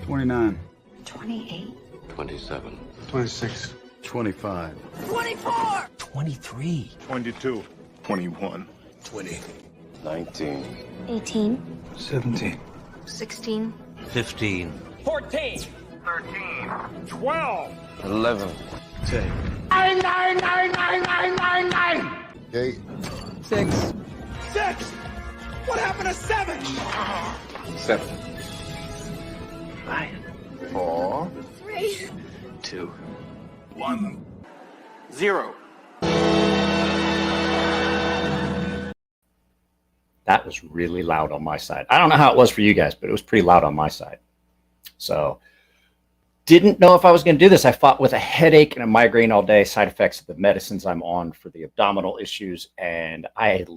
29. 28. 27. 26. 25. 24. 23. 22. 21. 20. 19. 18. 17. 16. 15. 14. 13. 12. 11. 10. 8. 6. 6. What happened to 7? 7. 5. 4. 3. 2. 1. 0. That was really loud on my side. I don't know how it was for you guys, but it was pretty loud on my side. So didn't know if I was going to do this. I fought with a headache and a migraine all day, side effects of the medicines I'm on for the abdominal issues. And I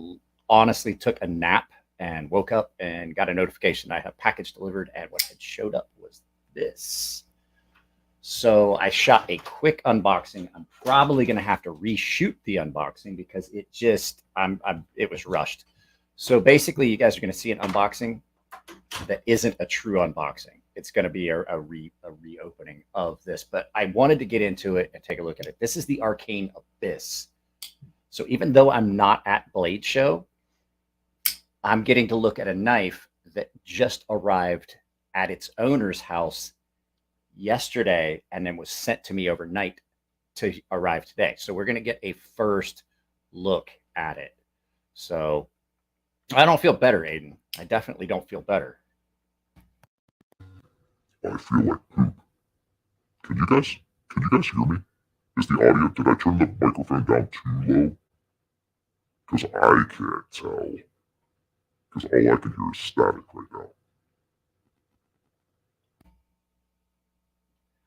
honestly took a nap and woke up and got a notification I had a package delivered, and what had showed up was this. So I shot a quick unboxing. I'm probably going to have to reshoot the unboxing because it just, it was rushed. So basically, you guys are going to see an unboxing that isn't a true unboxing. It's going to be a reopening of this, but I wanted to get into it and take a look at it. This is the Arcane Abyss. So even though I'm not at Blade Show, I'm getting to look at a knife that just arrived at its owner's house yesterday and then was sent to me overnight to arrive today. So we're going to get a first look at it. So I don't feel better, Aiden. I definitely don't feel better. I feel like poop. Can you guys hear me? Is the audio, did I turn the microphone down too low? Because I can't tell. Because all I can hear is static right now.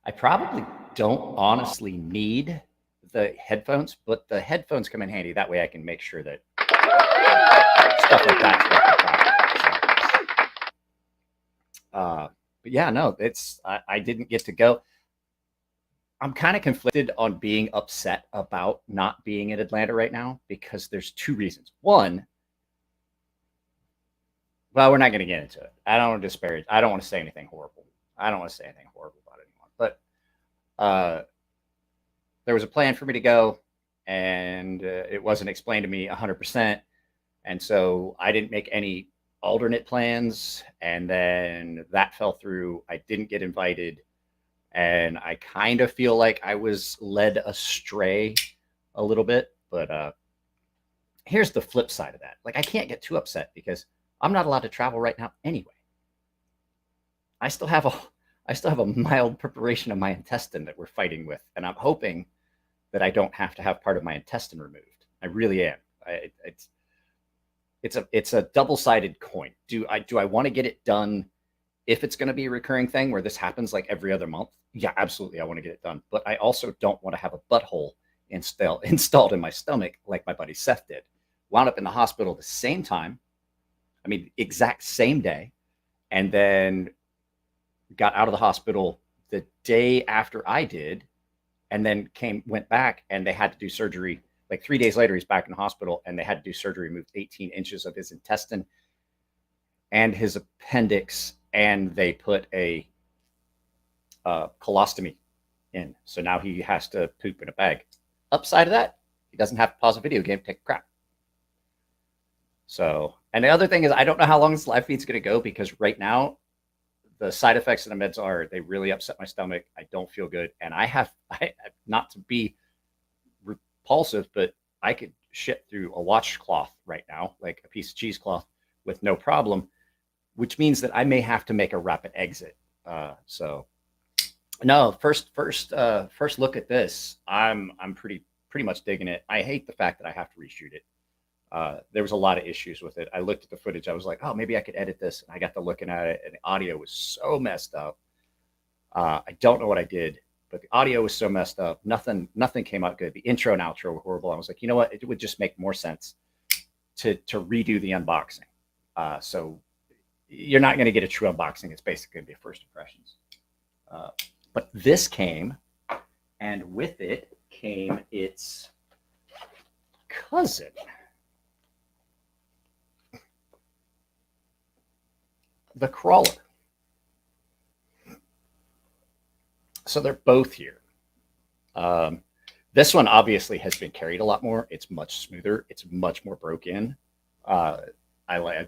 I probably don't honestly need the headphones, but the headphones come in handy. That way I can make sure that stuff like that. But yeah, no, I didn't get to go. I'm kind of conflicted on being upset about not being in Atlanta right now because there's two reasons. One, well, we're not going to get into it. I don't want to disparage. I don't want to say anything horrible. I don't want to say anything horrible about anyone. But there was a plan for me to go, and it wasn't explained to me 100%. And so I didn't make any alternate plans, and then that fell through. I didn't get invited, and I kind of feel like I was led astray a little bit. But here's the flip side of that. Like, I can't get too upset because I'm not allowed to travel right now anyway. I still have a mild preparation of my intestine that we're fighting with, and I'm hoping that I don't have to have part of my intestine removed. I really am. It's a double-sided coin. Do I want to get it done if it's going to be a recurring thing where this happens like every other month? Yeah, absolutely. I want to get it done. But I also don't want to have a butthole installed in my stomach like my buddy Seth did. Wound up in the hospital the same time. I mean, exact same day. And then got out of the hospital the day after I did, and then went back, and they had to do surgery. Like 3 days later, he's back in the hospital, and they had to do surgery, remove 18 inches of his intestine and his appendix, and they put a colostomy in. So now he has to poop in a bag. Upside of that, he doesn't have to pause a video game to take a crap. So, and the other thing is, I don't know how long this live feed's going to go, because right now, the side effects of the meds are, they really upset my stomach. I don't feel good. And I not to be repulsive, but I could shit through a washcloth right now, like a piece of cheesecloth, with no problem, which means that I may have to make a rapid exit. So no, first look at this. I'm pretty much digging it. I hate the fact that I have to reshoot it. There was a lot of issues with it. I looked at the footage. I was like, oh, maybe I could edit this. And I got to looking at it, and the audio was so messed up. I don't know what I did, but the audio was so messed up. Nothing came out good. The intro and outro were horrible. I was like, you know what? It would just make more sense to redo the unboxing. So you're not going to get a true unboxing. It's basically going to be first impressions. But this came, and with it came its cousin. The crawler. So they're both here. This one obviously has been carried a lot more. It's much smoother. It's much more broke in. I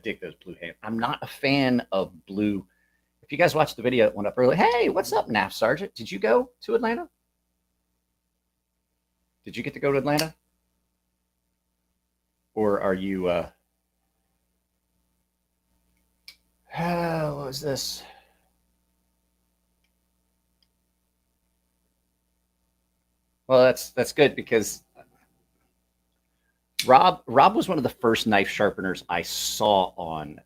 dig those blue hands. I'm not a fan of blue. If you guys watched the video that went up early, hey, what's up, NAF Sergeant? Did you go to Atlanta? Did you get to go to Atlanta? Or are you, what was this? Well, that's good because Rob was one of the first knife sharpeners I saw on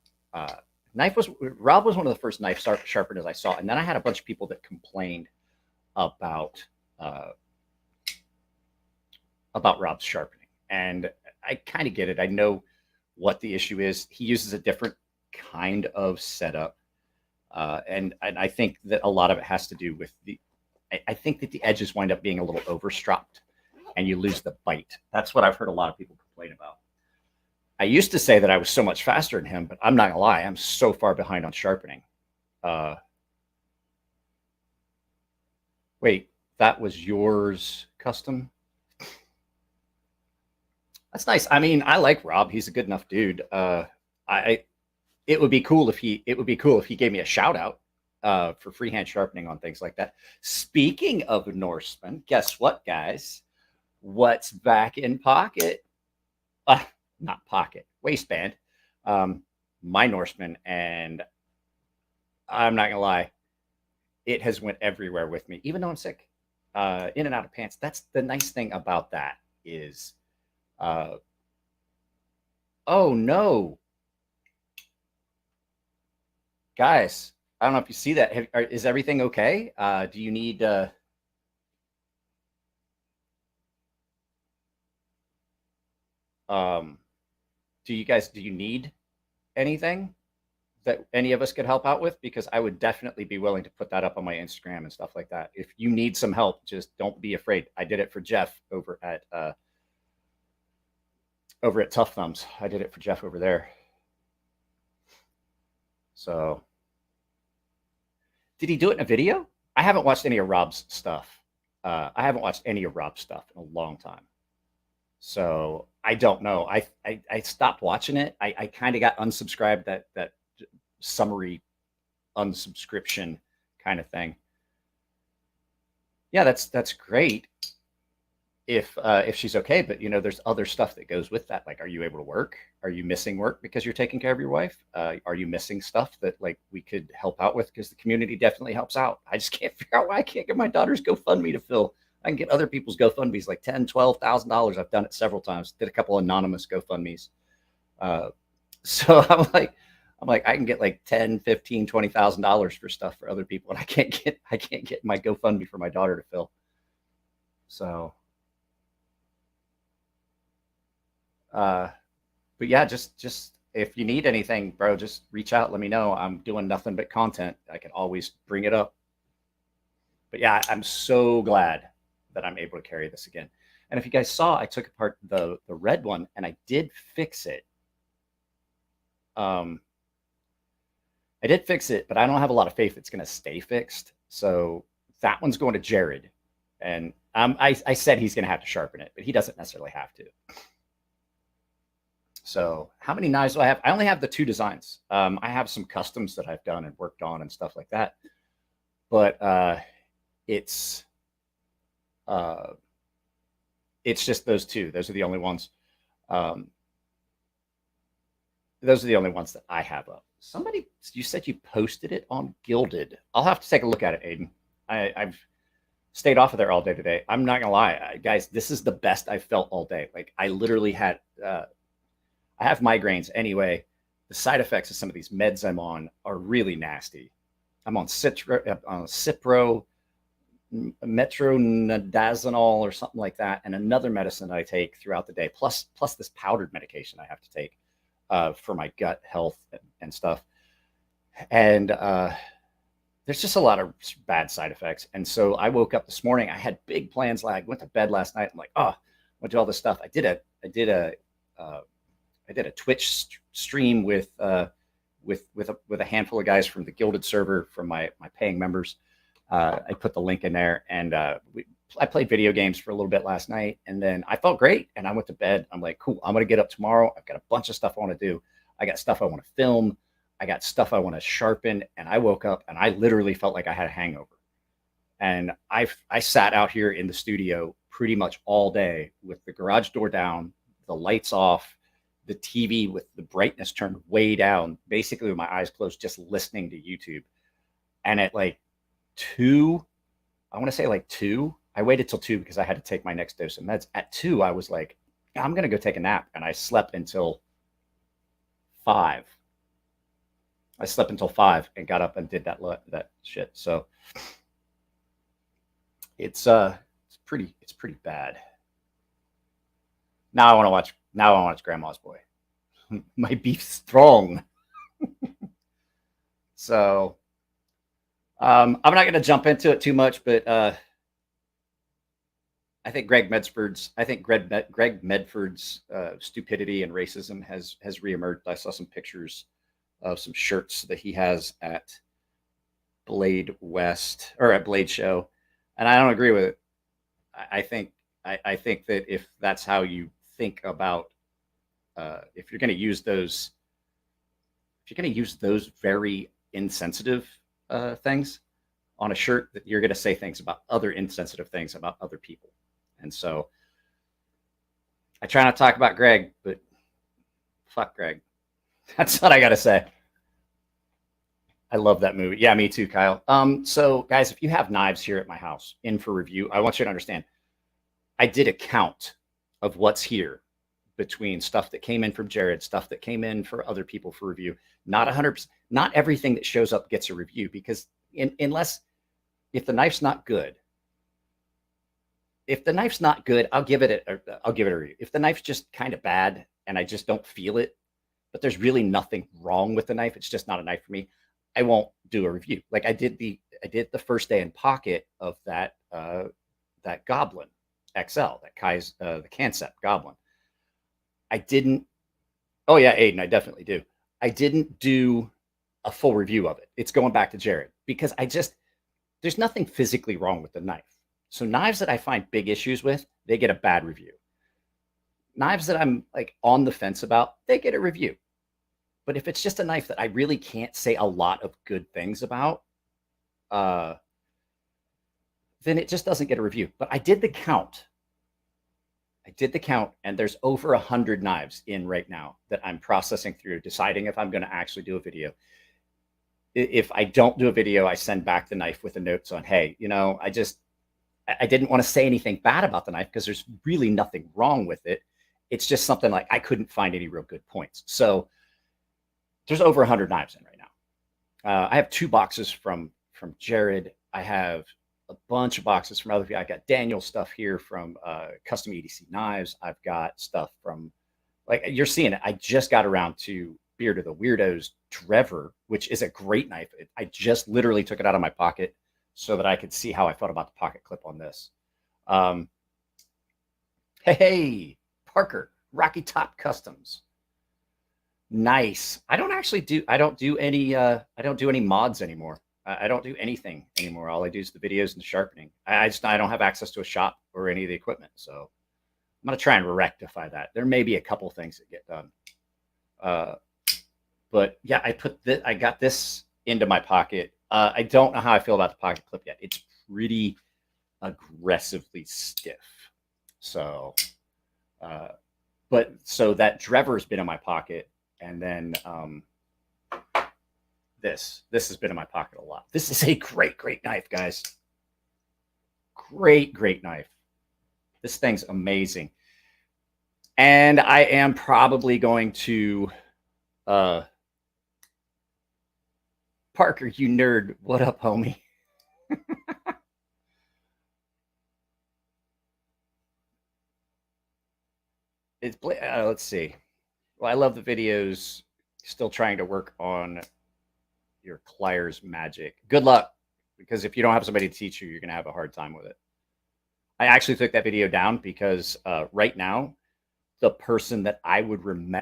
Rob was one of the first knife sharpeners I saw, and then I had a bunch of people that complained about Rob's sharpening, and I kind of get it. I know what the issue is. He uses a different kind of setup, and I think that a lot of it has to do with I think that the edges wind up being a little overstropped, and you lose the bite. That's what I've heard a lot of people complain about. I used to say that I was so much faster than him, but I'm not gonna lie, I'm so far behind on sharpening. Wait, that was yours custom? That's nice. I mean, I like Rob. He's a good enough dude. It would be cool if he gave me a shout out for freehand sharpening on things like that. Speaking of Norseman, guess what, guys? What's back in pocket? Not pocket, waistband. My Norseman, and I'm not gonna lie, it has went everywhere with me, even though I'm sick, in and out of pants. That's the nice thing about that is, oh no, guys, I don't know if you see that. Is everything okay? Do you need? Do you need anything that any of us could help out with? Because I would definitely be willing to put that up on my Instagram and stuff like that. If you need some help, just don't be afraid. I did it for Jeff over at Tough Thumbs. I did it for Jeff over there. So did he do it in a video? I haven't watched any of Rob's stuff. I haven't watched any of Rob's stuff in a long time. So I don't know. I stopped watching it. I kind of got unsubscribed, that summary unsubscription kind of thing. Yeah, that's great if she's okay, but you know, there's other stuff that goes with that. Like, are you able to work? Are you missing work because you're taking care of your wife? Are you missing stuff that like we could help out with? Because the community definitely helps out. I just can't figure out why I can't get my daughter's GoFundMe to fill. I can get other people's GoFundMes like $10,000, $12,000. I've done it several times. Did a couple anonymous GoFundMes. So I'm like, I can get like $10,000, $15,000, $20,000 for stuff for other people, and I can't get my GoFundMe for my daughter to fill. So, but yeah, just if you need anything, bro, just reach out. Let me know. I'm doing nothing but content. I can always bring it up. But yeah, I'm so glad that I'm able to carry this again. And if you guys saw, I took apart the red one and I did fix it. I did fix it, but I don't have a lot of faith it's going to stay fixed. So that one's going to Jared. And I said he's going to have to sharpen it, but he doesn't necessarily have to. So how many knives do I have? I only have the 2 designs. I have some customs that I've done and worked on and stuff like that. But it's just those 2. Those are the only ones. Those are the only ones that I have up. Somebody, you said you posted it on Gilded. I'll have to take a look at it, Aiden. I've stayed off of there all day today. I'm not gonna lie, guys. This is the best I've felt all day. Like I literally had. I have migraines anyway. The side effects of some of these meds I'm on are really nasty. I'm on Cipro, metronidazole or something like that, and another medicine that I take throughout the day, plus this powdered medication I have to take for my gut health and stuff. And there's just a lot of bad side effects. And so I woke up this morning. I had big plans. Like I went to bed last night. I'm like, oh, I do all this stuff. I did a Twitch stream with a handful of guys from the Gilded server, from my paying members. I put the link in there, and I played video games for a little bit last night, and then I felt great, and I went to bed. I'm like, cool, I'm going to get up tomorrow. I've got a bunch of stuff I want to do. I got stuff I want to film. I got stuff I want to sharpen. And I woke up, and I literally felt like I had a hangover. And I sat out here in the studio pretty much all day with the garage door down, the lights off, the TV with the brightness turned way down, basically with my eyes closed, just listening to YouTube. And at like 2, I want to say like 2, I waited till 2 because I had to take my next dose of meds. At 2, I was like, I'm going to go take a nap. And I slept until 5. I slept until 5 and got up and did that shit. So it's pretty bad. Now I want to watch Grandma's Boy. My beef's strong. So I'm not going to jump into it too much, but I think Greg Medford's stupidity and racism has reemerged. I saw some pictures of some shirts that he has at Blade West or at Blade Show, and I don't agree with it. I think that if that's how you think about, if you're going to use those very insensitive things on a shirt, that you're going to say things about other insensitive things about other people. And so I try not to talk about Greg, but fuck Greg. That's what I got to say. I love that movie. Yeah, me too, Kyle. So guys, if you have knives here at my house in for review, I want you to understand, I did a count of what's here between stuff that came in from Jared, stuff that came in for other people for review. Not 100%, not everything that shows up gets a review, because unless, if the knife's not good, I'll give it a review. If the knife's just kind of bad and I just don't feel it, but there's really nothing wrong with the knife, it's just not a knife for me, I won't do a review. Like I did the first day in pocket of that Goblin XL, that Kai's the Concept Goblin. I didn't. Oh yeah, Aiden, I definitely do. I didn't do a full review of it. It's going back to Jared, because there's nothing physically wrong with the knife. So knives that I find big issues with, they get a bad review. Knives that I'm like on the fence about, they get a review. But if it's just a knife that I really can't say a lot of good things about, then it just doesn't get a review. But I did the count. And there's over 100 knives in right now that I'm processing through, deciding if I'm going to actually do a video. If I don't do a video, I send back the knife with the notes on, hey, I didn't want to say anything bad about the knife because there's really nothing wrong with it. It's just something like I couldn't find any real good points. So there's over 100 knives in right now. I have 2 boxes from Jared. I have a bunch of boxes from other people. I got Daniel's stuff here from Custom EDC Knives. I've got stuff from, like, you're seeing it. I just got around to Beard of the Weirdos Drever, which is a great knife. I just literally took it out of my pocket so that I could see how I felt about the pocket clip on this. Hey, Parker, Rocky Top Customs. Nice. I don't do any mods anymore. I don't do anything anymore. All I do is the videos and the sharpening. I don't have access to a shop or any of the equipment. So I'm going to try and rectify that. There may be a couple things that get done. But yeah, I got this into my pocket. I don't know how I feel about the pocket clip yet. It's pretty aggressively stiff. So, so that Drever's been in my pocket. And then, this has been in my pocket a lot. This is a great knife, guys. Great knife. This thing's amazing. And I am probably going to, Parker, you nerd. What up, homie? Let's see. Well, I love the videos. Still trying to work on your Pliers magic. Good luck, because if you don't have somebody to teach you, you're going to have a hard time with it. I actually took that video down because right now, the person that I would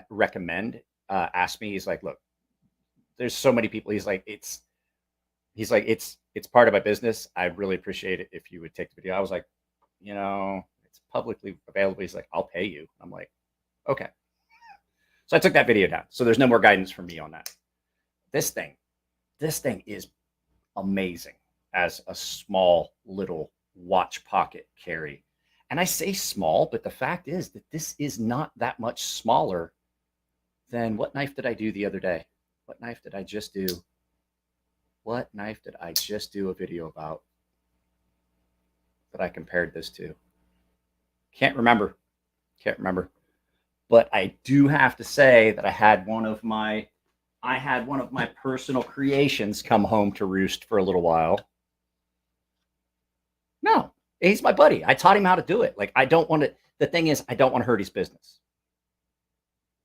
recommend asked me, he's like, look, there's so many people. He's like, he's like, it's part of my business. I'd really appreciate it if you would take the video. I was like, it's publicly available. He's like, I'll pay you. I'm like, okay. So I took that video down. So there's no more guidance from me on that. This thing is amazing as a small little watch pocket carry. And I say small, but the fact is that this is not that much smaller than what knife did I do the other day? What knife did I just do? What knife did I just do a video about that I compared this to? Can't remember. But I do have to say that I had one of my personal creations come home to roost for a little while. No, he's my buddy. I taught him how to do it. Like, the thing is, I don't want to hurt his business.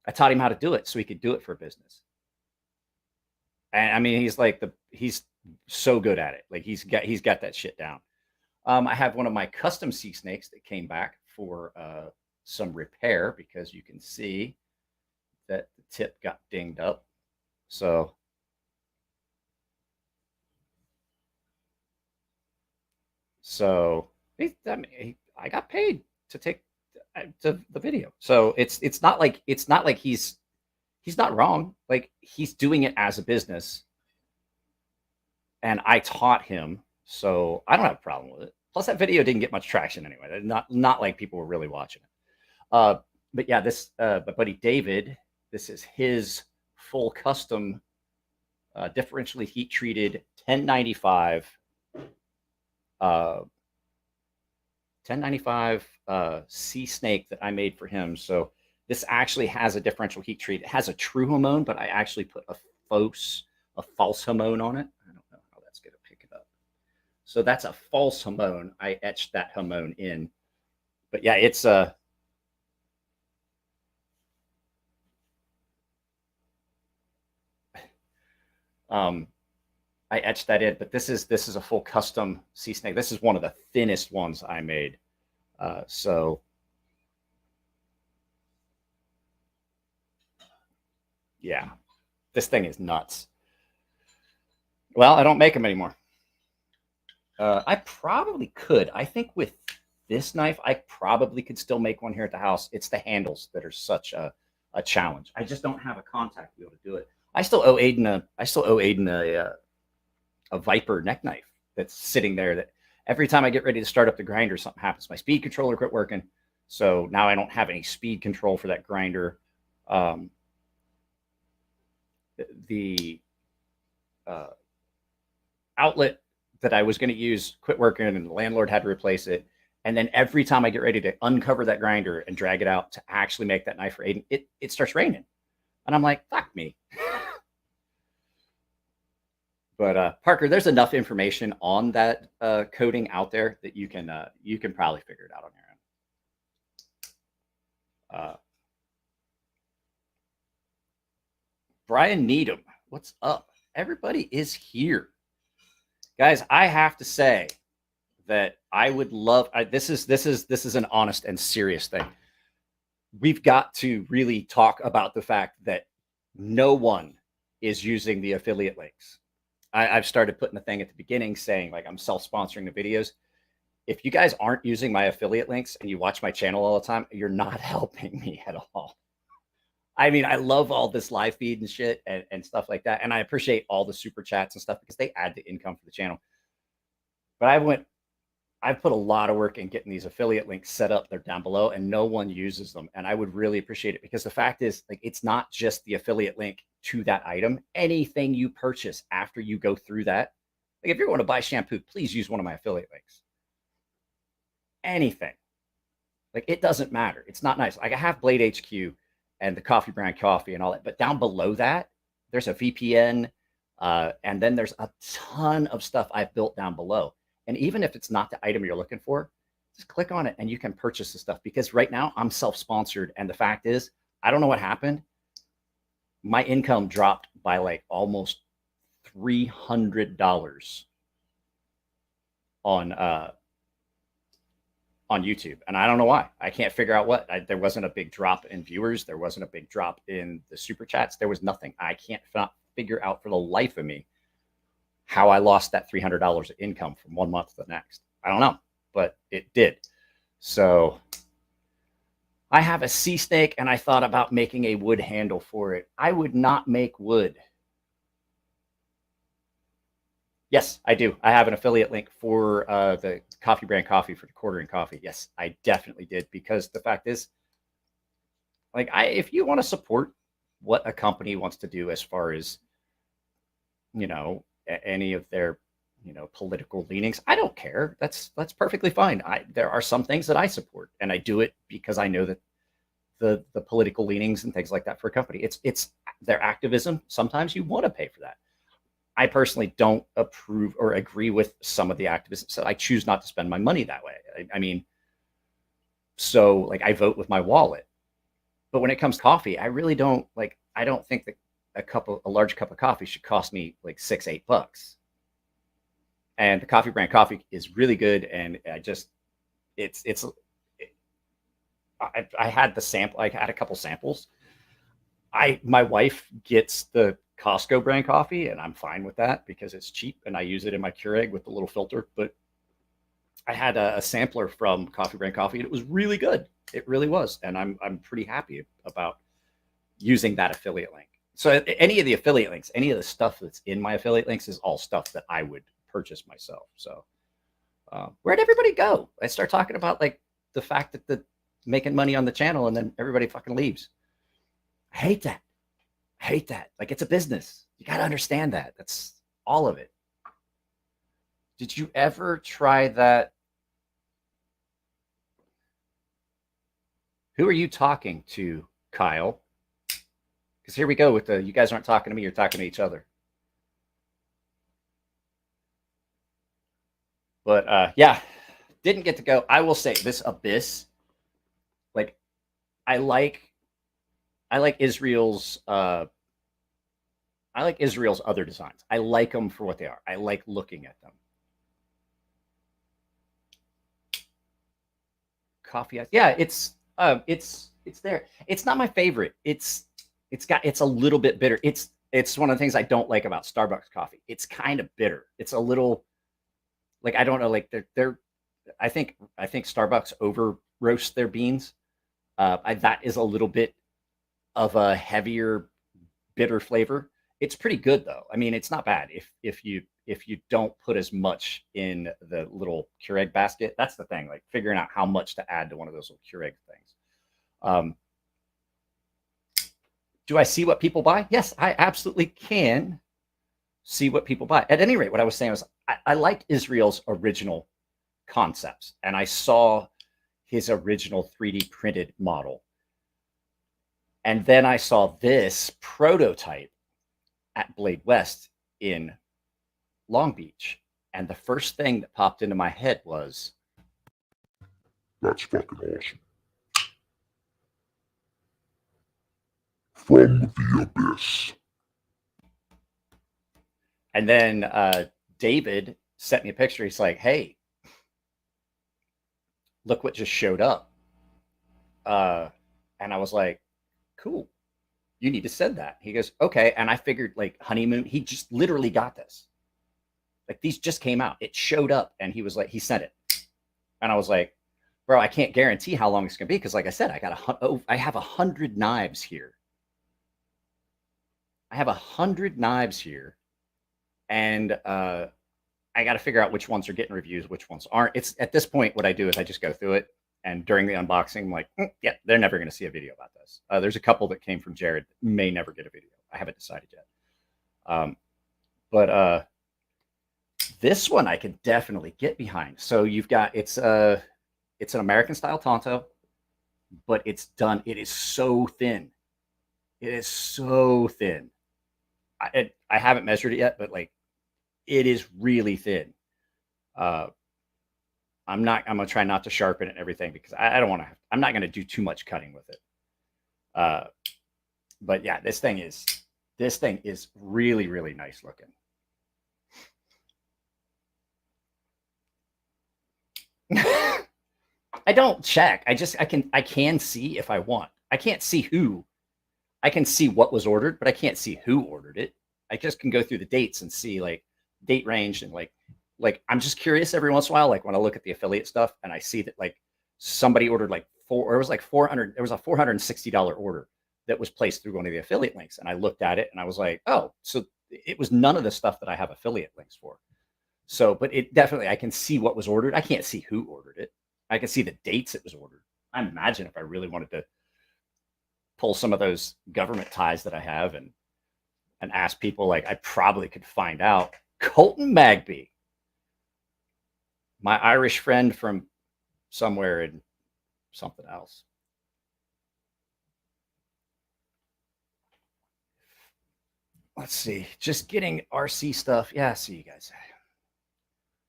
I taught him how to do it so he could do it for business. And I mean, he's so good at it. Like, he's got that shit down. I have one of my custom sea snakes that came back for some repair because you can see that the tip got dinged up. So I got paid to take the video. So it's not like he's not wrong. Like, he's doing it as a business, and I taught him, so I don't have a problem with it. Plus, that video didn't get much traction anyway. Not like people were really watching it. But yeah, my buddy David, this is his full custom differentially heat treated 1095 sea snake that I made for him. So this actually has a differential heat treat. It has a true hamon, but I actually put a false hamon on it. I don't know how that's going to pick it up. So that's a false hamon. I etched that hamon in. But yeah, it's I etched that in, but this is a full custom sea snake. This is one of the thinnest ones I made. So yeah, this thing is nuts. Well, I don't make them anymore. I probably could. I think with this knife, I probably could still make one here at the house. It's the handles that are such a challenge. I just don't have a contact to be able to do it. I still owe Aiden a Viper neck knife that's sitting there that every time I get ready to start up the grinder, something happens. My speed controller quit working. So now I don't have any speed control for that grinder. The outlet that I was going to use quit working, and the landlord had to replace it. And then every time I get ready to uncover that grinder and drag it out to actually make that knife for Aiden, it starts raining. And I'm like, fuck me. But Parker, there's enough information on that coating out there that you can probably figure it out on your own. Brian Needham, what's up? Everybody is here, guys. I have to say that I would love. This is an honest and serious thing. We've got to really talk about the fact that no one is using the affiliate links. I've started putting the thing at the beginning saying, like, I'm self-sponsoring the videos. If you guys aren't using my affiliate links and you watch my channel all the time, you're not helping me at all. I mean, I love all this live feed and shit and stuff like that. And I appreciate all the super chats and stuff because they add to income for the channel. But I've put a lot of work in getting these affiliate links set up. They're down below and no one uses them. And I would really appreciate it because the fact is, like, it's not just the affiliate link to that item. Anything you purchase after you go through that, like if you're going to buy shampoo, please use one of my affiliate links. Anything. Like, it doesn't matter. It's not nice. Like, I have Blade HQ and the Coffee Brand Coffee and all that. But down below that, there's a VPN. And then there's a ton of stuff I've built down below. And even if it's not the item you're looking for, just click on it and you can purchase the stuff. Because right now I'm self-sponsored. And the fact is, I don't know what happened. My income dropped by like almost $300 on YouTube. And I don't know why. I can't figure out what. There wasn't a big drop in viewers. There wasn't a big drop in the super chats. There was nothing. I can't figure out for the life of me how I lost that $300 of income from one month to the next. I don't know, but it did. So I have a sea snake, and I thought about making a wood handle for it. I would not make wood. Yes, I do. I have an affiliate link for the coffee brand coffee for quartering coffee. Yes, I definitely did, because the fact is, like, if you want to support what a company wants to do as far as, you know, any of their, you know, political leanings, I don't care. That's perfectly fine. There are some things that I support, and I do it because I know that the political leanings and things like that for a company, it's their activism. Sometimes you want to pay for that. I personally don't approve or agree with some of the activism, so I choose not to spend my money that way. I mean, so like I vote with my wallet. But when it comes to coffee, I really don't like. I don't think that a large cup of coffee should cost me like $6-8. And the coffee brand coffee is really good, and I had the sample. I had a couple samples. My wife gets the Costco brand coffee, and I'm fine with that because it's cheap, and I use it in my Keurig with the little filter. But I had a sampler from Coffee Brand Coffee, and it was really good. It really was, and I'm pretty happy about using that affiliate link. So any of the affiliate links, any of the stuff that's in my affiliate links is all stuff that I would purchase myself. So where'd everybody go? I start talking about like the fact that the making money on the channel, and then everybody fucking leaves. I hate that. I hate that. Like, it's a business. You got to understand that. That's all of it. Did you ever try that? Who are you talking to, Kyle? Because here we go with you guys aren't talking to me, you're talking to each other. But yeah, didn't get to go. I will say this Abyss, like, I like Israel's other designs. I like them for what they are. I like looking at them. Coffee, yeah, it's there. It's not my favorite. It's a little bit bitter. It's one of the things I don't like about Starbucks coffee. It's kind of bitter. It's a little, like, I don't know, like they're I think Starbucks over roast their beans. That is a little bit of a heavier bitter flavor. It's pretty good though. I mean, it's not bad if you don't put as much in the little Keurig basket. That's the thing, like figuring out how much to add to one of those little Keurig things. Do I see what people buy? Yes, I absolutely can see what people buy. At any rate, what I was saying was I liked Israel's original concepts, and I saw his original 3D printed model. And then I saw this prototype at Blade West in Long Beach. And the first thing that popped into my head was, that's fucking awesome. From the Abyss. And then David sent me a picture. He's like, hey, look what just showed up. And I was like, cool. You need to send that. He goes, okay. And I figured like honeymoon, he just literally got this. Like these just came out. It showed up and he was like, he sent it. And I was like, bro, I can't guarantee how long it's going to be. Cause like I said, I have 100 knives here. I have 100 knives here. And I got to figure out which ones are getting reviews, which ones aren't. It's at this point, what I do is I just go through it. And during the unboxing, I'm like, yeah, they're never going to see a video about this. There's a couple that came from Jared that may never get a video. I haven't decided yet. But this one I could definitely get behind. So you've got, it's an American style Tonto, but it's done. It is so thin. It is so thin. I haven't measured it yet, but like it is really thin. I'm going to try not to sharpen it and everything because I don't want to, I'm not going to do too much cutting with it. But yeah, this thing is really, really nice looking. I don't check. I can see if I want. I can't see who. I can see what was ordered, but I can't see who ordered it. I just can go through the dates and see like date range, and like I'm just curious every once in a while, like when I look at the affiliate stuff and I see that like somebody ordered like it was like 400, it was a $460 order that was placed through one of the affiliate links. And I looked at it and I was like, oh, so it was none of the stuff that I have affiliate links for. So, but it definitely, I can see what was ordered. I can't see who ordered it. I can see the dates it was ordered. I imagine if I really wanted to pull some of those government ties that I have and ask people, like I probably could find out. Colton Magby, my Irish friend from somewhere in something else. Let's see, just getting RC stuff. Yeah, see you guys.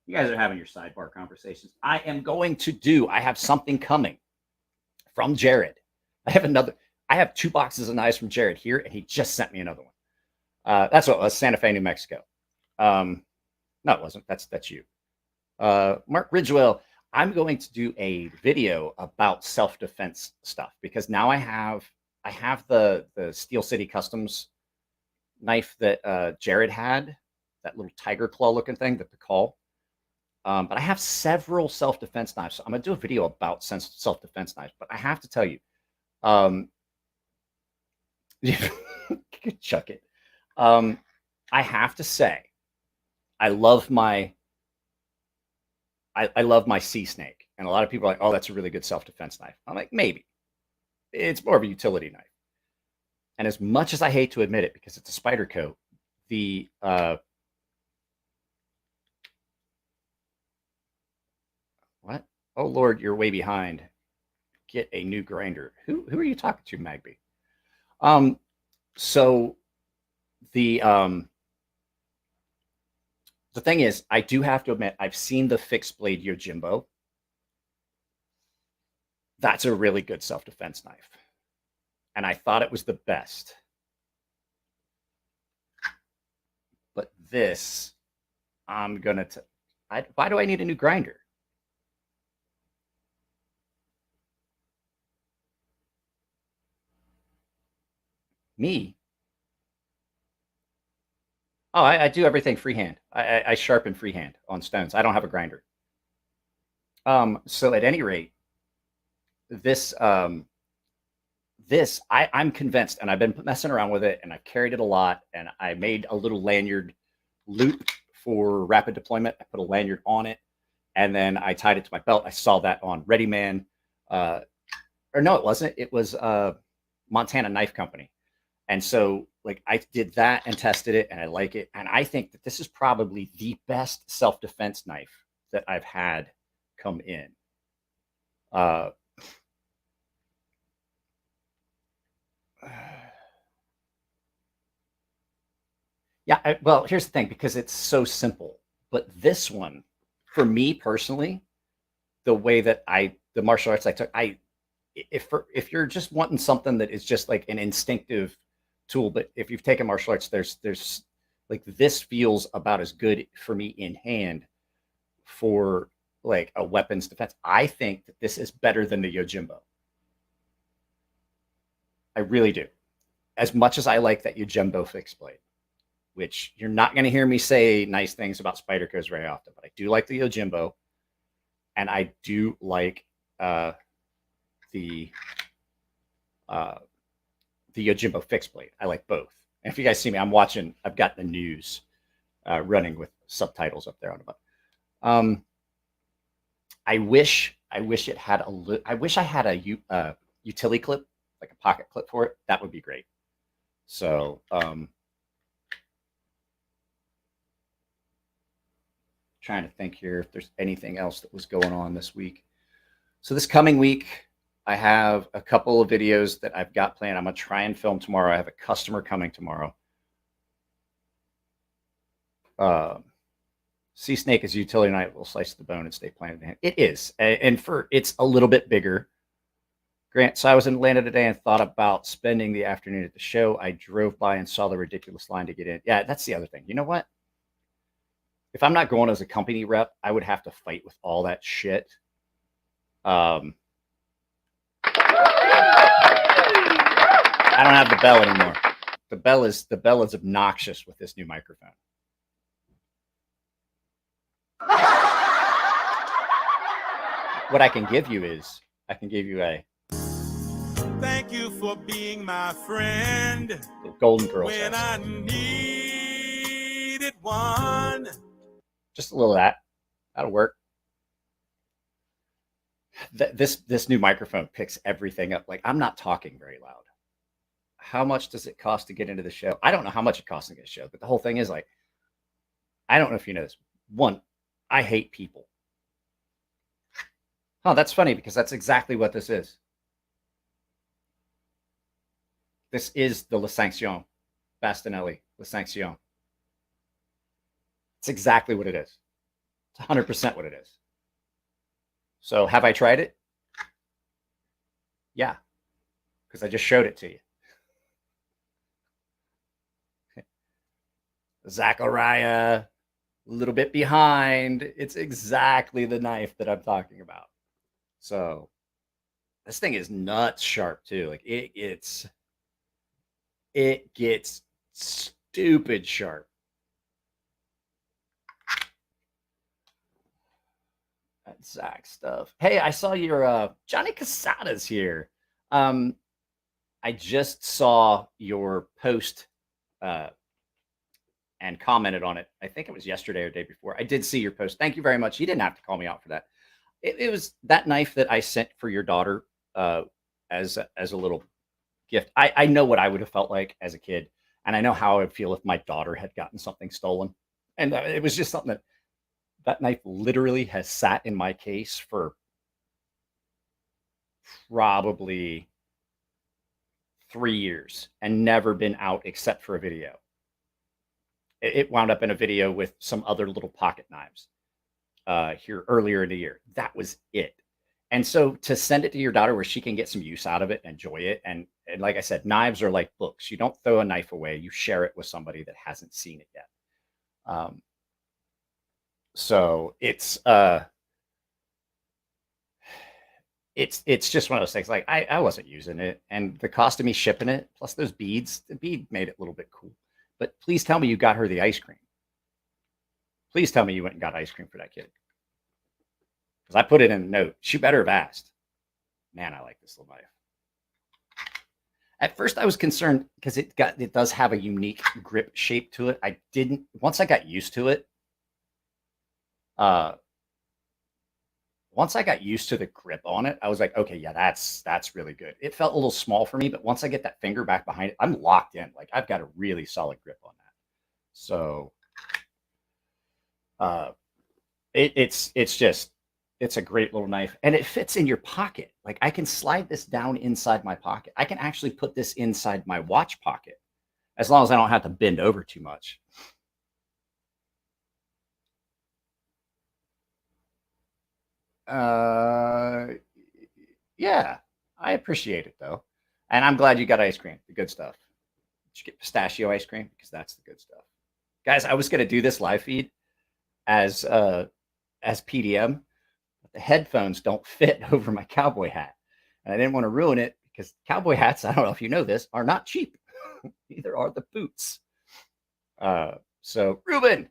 You guys are having your sidebar conversations. I have something coming from Jared. I have 2 boxes of knives from Jared here, and he just sent me another one. That's what it was, Santa Fe, New Mexico. No, it wasn't. That's you. Mark Ridgewell, I'm going to do a video about self-defense stuff because now I have the Steel City Customs knife that Jared had, that little tiger claw looking thing, the call. But I have several self-defense knives. So I'm going to do a video about self-defense knives. But I have to tell you, chuck it. I have to say, I love my Sea Snake. And a lot of people are like, oh, that's a really good self-defense knife. I'm like, maybe. It's more of a utility knife. And as much as I hate to admit it, because it's a Spyderco, the what? Oh Lord, you're way behind. Get a new grinder. Who are you talking to, Magby? So the thing is, I do have to admit, I've seen the fixed blade Yojimbo. That's a really good self-defense knife. And I thought it was the best. But this, I'm going to... Why do I need a new grinder? Me? Oh, I do everything freehand. I sharpen freehand on stones. I don't have a grinder. So at any rate, this... I'm convinced, and I've been messing around with it, and I've carried it a lot, and I made a little lanyard loop for rapid deployment. I put a lanyard on it, and then I tied it to my belt. I saw that on Ready Man, or no, it wasn't. It was Montana Knife Company, and so like I did that and tested it, and I like it, and I think that this is probably the best self-defense knife that I've had come in. Yeah, well, here's the thing, because it's so simple. But this one, for me personally, the way that the martial arts I took, if you're just wanting something that is just like an instinctive tool, but if you've taken martial arts, there's like this feels about as good for me in hand for like a weapons defense. I think that this is better than the Yojimbo. I really do. As much as I like that Yojimbo fixed blade, which you're not going to hear me say nice things about Spydercos very often, but I do like the Yojimbo, and I do like the Yojimbo fixed blade. I like both. And if you guys see me, I've got the news running with subtitles up there on the button. I wish it had I wish I had a utility clip, like a pocket clip for it. That would be great. So, trying to think here if there's anything else that was going on this week. So this coming week, I have a couple of videos that I've got planned. I'm going to try and film tomorrow. I have a customer coming tomorrow. Sea Snake is a utility knife. Will slice the bone and stay planted in hand. It is. And it's a little bit bigger. Grant, so I was in Atlanta today and thought about spending the afternoon at the show. I drove by and saw the ridiculous line to get in. Yeah, that's the other thing. You know what? If I'm not going as a company rep, I would have to fight with all that shit. I don't have the bell anymore. The bell is obnoxious with this new microphone. what I can give you is I can give you a Thank you for being my friend Golden Girls. when I needed one. Just a little of that. That'll work. This new microphone picks everything up. Like, I'm not talking very loud. How much does it cost to get into the show? I don't know how much it costs to get a show, but the whole thing is like, I don't know if you know this. One, I hate people. Oh, that's funny because that's exactly what this is. This is the La Sanction, Bastinelli, La Sanction. It's exactly what it is. It's 100% what it is. So have I tried it? Yeah, because I just showed it to you. Zachariah, a little bit behind. It's exactly the knife that I'm talking about. So this thing is nuts sharp too. Like it gets stupid sharp. That Zach stuff. Hey, I saw your Johnny Casada's here. I just saw your post and commented on it. I think it was yesterday or the day before. I did see your post. Thank you very much. You didn't have to call me out for that. It was that knife that I sent for your daughter as a little gift. I know what I would have felt like as a kid, and I know how I would feel if my daughter had gotten something stolen. And it was just something that knife literally has sat in my case for probably 3 years and never been out except for a video. It wound up in a video with some other little pocket knives here earlier in the year. That was it. And so to send it to your daughter where she can get some use out of it and enjoy it. And like I said, knives are like books. You don't throw a knife away. You share it with somebody that hasn't seen it yet. So it's just one of those things. Like I wasn't using it, and the cost of me shipping it, plus those beads, the bead made it a little bit cool. But please tell me you got her the ice cream. Please tell me you went and got ice cream for that kid. Because I put it in a note. She better have asked. Man, I like this little knife. At first I was concerned because it does have a unique grip shape to it. Once I got used to it, once I got used to the grip on it, I was like, okay, yeah, that's really good. It felt a little small for me, but once I get that finger back behind it, I'm locked in. Like I've got a really solid grip on that. So it's a great little knife, and it fits in your pocket. Like I can slide this down inside my pocket. I can actually put this inside my watch pocket as long as I don't have to bend over too much. Yeah, I appreciate it though. And I'm glad you got ice cream, the good stuff. Did you get pistachio ice cream? Because that's the good stuff. Guys, I was going to do this live feed as PDM, but the headphones don't fit over my cowboy hat. And I didn't want to ruin it because cowboy hats, I don't know if you know this, are not cheap. Neither are the boots. So Ruben,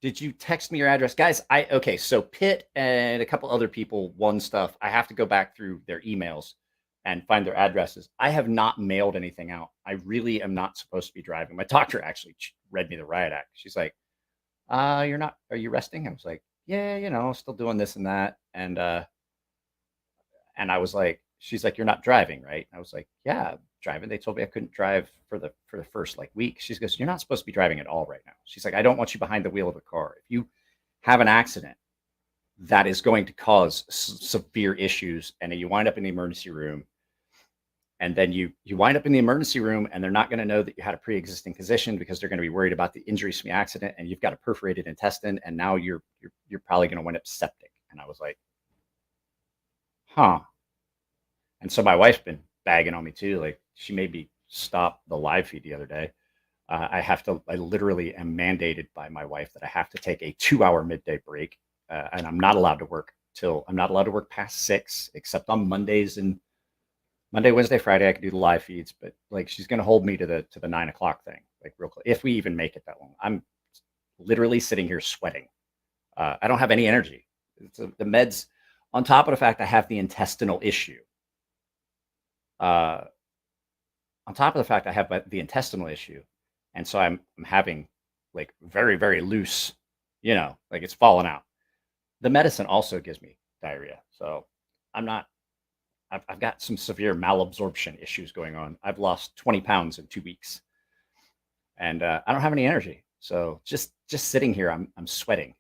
did you text me your address? Guys, okay, so Pitt and a couple other people won stuff. I have to go back through their emails and find their addresses. I have not mailed anything out. I really am not supposed to be driving. My doctor actually read me the riot act. She's like, are you resting? I was like, yeah, still doing this and that. And I was like, she's like, you're not driving, right? I was like, yeah, I'm driving. They told me I couldn't drive for the first week. She goes, you're not supposed to be driving at all right now. She's like, I don't want you behind the wheel of a car. If you have an accident, that is going to cause severe issues. And then you wind up in the emergency room. And then you wind up in the emergency room, and they're not going to know that you had a pre-existing condition because they're going to be worried about the injuries from the accident, and you've got a perforated intestine, and now you're probably going to wind up septic. And I was like, huh. And so my wife's been bagging on me too. Like she made me stop the live feed the other day. I literally am mandated by my wife that I have to take a 2-hour midday break. And I'm not allowed to work past 6, except on Mondays and Monday, Wednesday, Friday. I can do the live feeds, but like she's going to hold me to the 9 o'clock thing, like real close. If we even make it that long, I'm literally sitting here sweating. I don't have any energy. The meds On top of the fact I have the intestinal issue. On top of the fact I have the intestinal issue, and so I'm having like very, very loose, like it's falling out. The medicine also gives me diarrhea. So I've got some severe malabsorption issues going on. I've lost 20 pounds in 2 weeks, and I don't have any energy. So just sitting here, I'm sweating.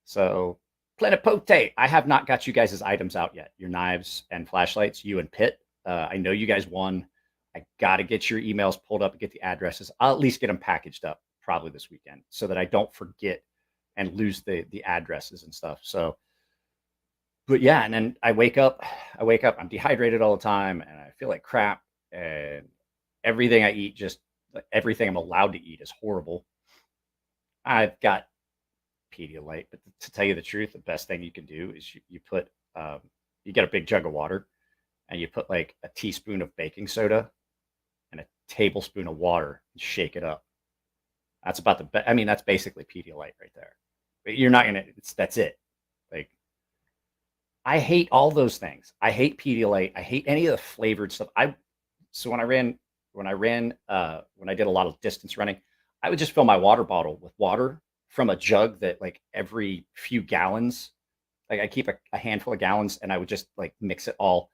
So Plenipote, I have not got you guys' items out yet. Your knives and flashlights, you and Pitt. I know you guys won. I got to get your emails pulled up and get the addresses. I'll at least get them packaged up probably this weekend so that I don't forget and lose the addresses and stuff. So, but yeah, and then I wake up, I'm dehydrated all the time and I feel like crap, and everything I eat, just everything I'm allowed to eat is horrible. I've got Pedialyte, but to tell you the truth, the best thing you can do is you put, you get a big jug of water and you put like a teaspoon of baking soda and a tablespoon of water and shake it up. That's about the best. I mean, that's basically Pedialyte right there. But you're not gonna. That's it. Like, I hate all those things. I hate Pedialyte. I hate any of the flavored stuff. So when I did a lot of distance running, I would just fill my water bottle with water from a jug that like every few gallons, like I keep a handful of gallons, and I would just like mix it all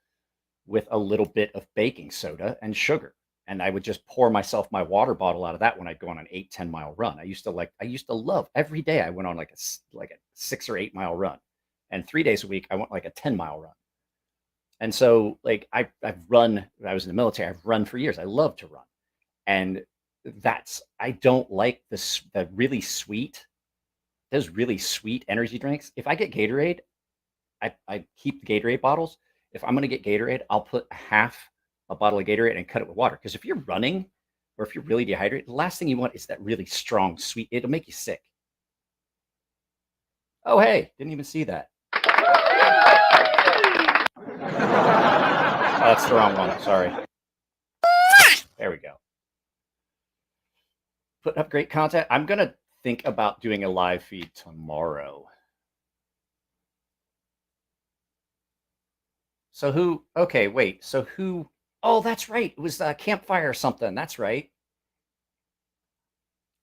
with a little bit of baking soda and sugar. And I would just pour myself my water bottle out of that when I'd go on an 8-10 mile run. I used to love every day I went on like a 6 or 8 mile run. And 3 days a week, I went like a 10 mile run. And so like I've run, when I was in the military, I've run for years. I love to run. And I don't like those really sweet energy drinks. If I get Gatorade, I keep the Gatorade bottles. If I'm going to get Gatorade, I'll put half a bottle of Gatorade and cut it with water. Because if you're running or if you're really dehydrated, the last thing you want is that really strong, sweet. It'll make you sick. Oh, hey, didn't even see that. Oh, that's the wrong one. Sorry. There we go. Putting up great content. I'm going to think about doing a live feed tomorrow. So who? Okay, wait. So who? Oh, that's right. It was Campfire or something. That's right.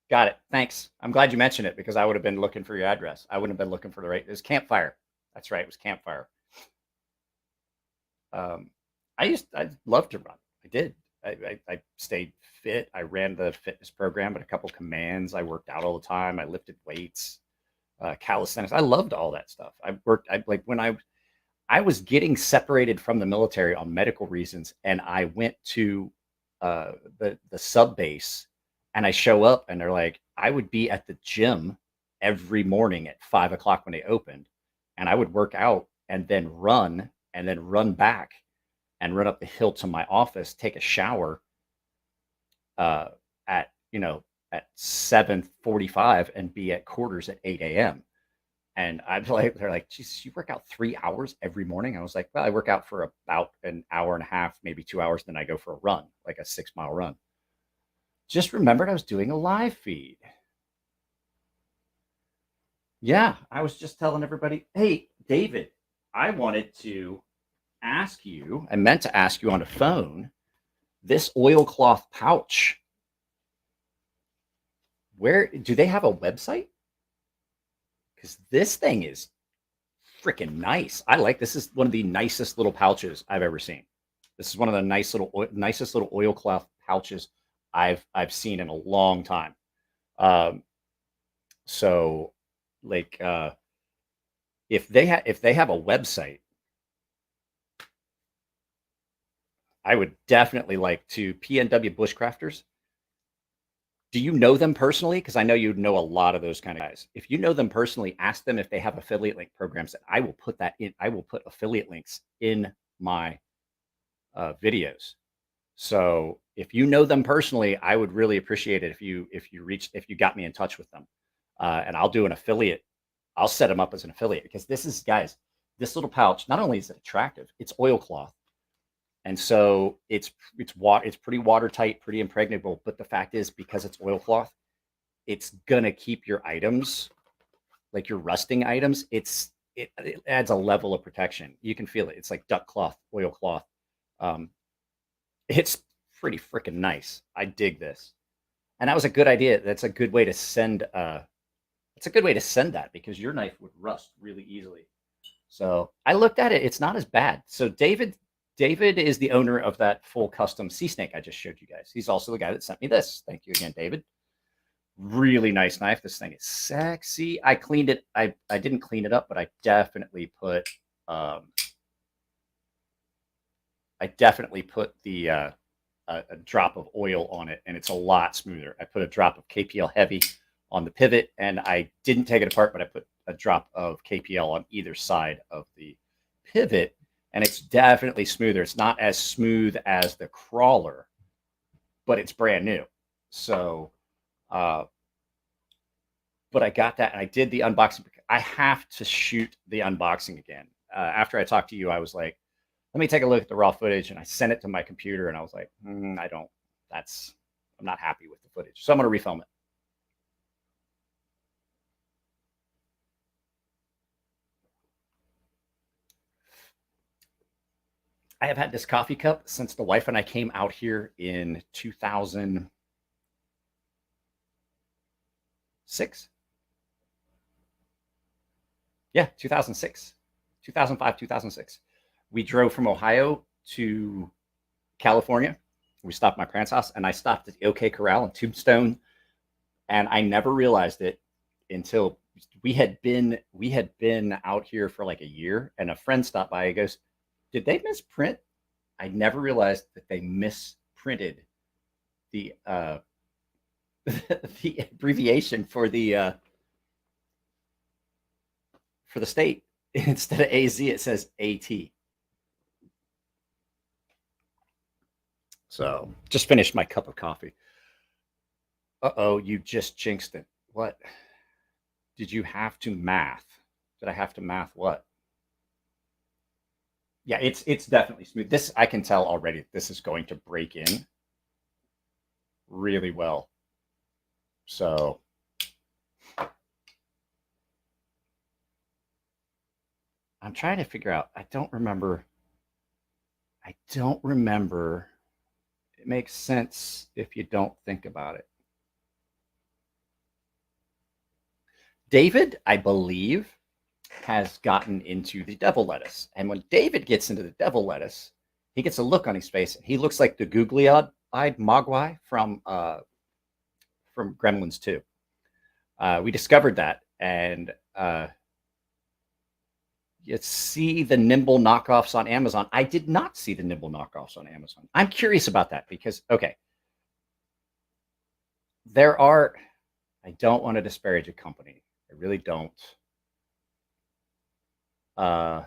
Got it. Thanks. I'm glad you mentioned it because I would have been looking for your address. I wouldn't have been looking for the right. It was Campfire. That's right. It was Campfire. I loved to run. I did. I stayed fit. I ran the fitness program at a couple commands. I worked out all the time. I lifted weights, calisthenics. I loved all that stuff. When I was getting separated from the military on medical reasons, and I went to the sub base, and I show up, and they're like, I would be at the gym every morning at 5 o'clock when they opened, and I would work out and then run back and run up the hill to my office, take a shower at 7:45 and be at quarters at 8 a.m. And they're like, geez, you work out 3 hours every morning? I was like, well, I work out for about an hour and a half, maybe 2 hours. Then I go for a run, like a 6 mile run. Just remembered I was doing a live feed. Yeah, I was just telling everybody, hey, David, I wanted to ask you, I meant to ask you on the phone, this oilcloth pouch, where do they have a website? Because this thing is freaking nice. This is one of the nicest little pouches I've ever seen. This is one of the nicest little oilcloth pouches I've seen in a long time. So like if they have a website, I would definitely like to. PNW Bushcrafters. Do you know them personally? Because I know you know a lot of those kind of guys. If you know them personally, ask them if they have affiliate link programs. I will put that in. I will put affiliate links in my videos. So if you know them personally, I would really appreciate it if you got me in touch with them, and I'll do an affiliate. I'll set them up as an affiliate because this little pouch. Not only is it attractive, it's oilcloth. And so it's pretty watertight, pretty impregnable. But the fact is, because it's oilcloth, it's gonna keep your items, like your rusting items. It's it adds a level of protection. You can feel it. It's like duck cloth, oilcloth. Um, it's pretty freaking nice. I dig this, and that was a good idea. That's a good way to send. It's a good way to send that because your knife would rust really easily. So I looked at it. It's not as bad. So David is the owner of that full custom sea snake I just showed you guys. He's also the guy that sent me this. Thank you again, David. Really nice knife. This thing is sexy. I cleaned it. I didn't clean it up, but I definitely put the a drop of oil on it, and it's a lot smoother. I put a drop of KPL heavy on the pivot, and I didn't take it apart, but I put a drop of KPL on either side of the pivot, and it's definitely smoother. It's not as smooth as the crawler, but it's brand new. So, but I got that, and I did the unboxing. I have to shoot the unboxing again. After I talked to you, I was like, let me take a look at the raw footage, and I sent it to my computer, and I was like, I'm not happy with the footage. So I'm going to refilm it. I have had this coffee cup since the wife and I came out here in 2006. Yeah, 2006, 2005, 2006. We drove from Ohio to California. We stopped at my parents' house, and I stopped at the OK Corral in Tombstone, and I never realized it until we had been out here for like a year, and a friend stopped by. He goes, did they misprint? I never realized that they misprinted the the abbreviation for the state. Instead of AZ, it says AT. So just finished my cup of coffee. Uh-oh, you just jinxed it. What? Did you have to math? Did I have to math what? Yeah, it's definitely smooth. This, I can tell already, this is going to break in really well. So I'm trying to figure out, I don't remember. It makes sense if you don't think about it. David, I believe, has gotten into the devil lettuce. And when David gets into the devil lettuce, he gets a look on his face. He looks like the googly-eyed Mogwai from Gremlins 2. We discovered that, and you see the nimble knockoffs on Amazon. I did not see the nimble knockoffs on Amazon. I'm curious about that because, okay, I don't want to disparage a company. I really don't. How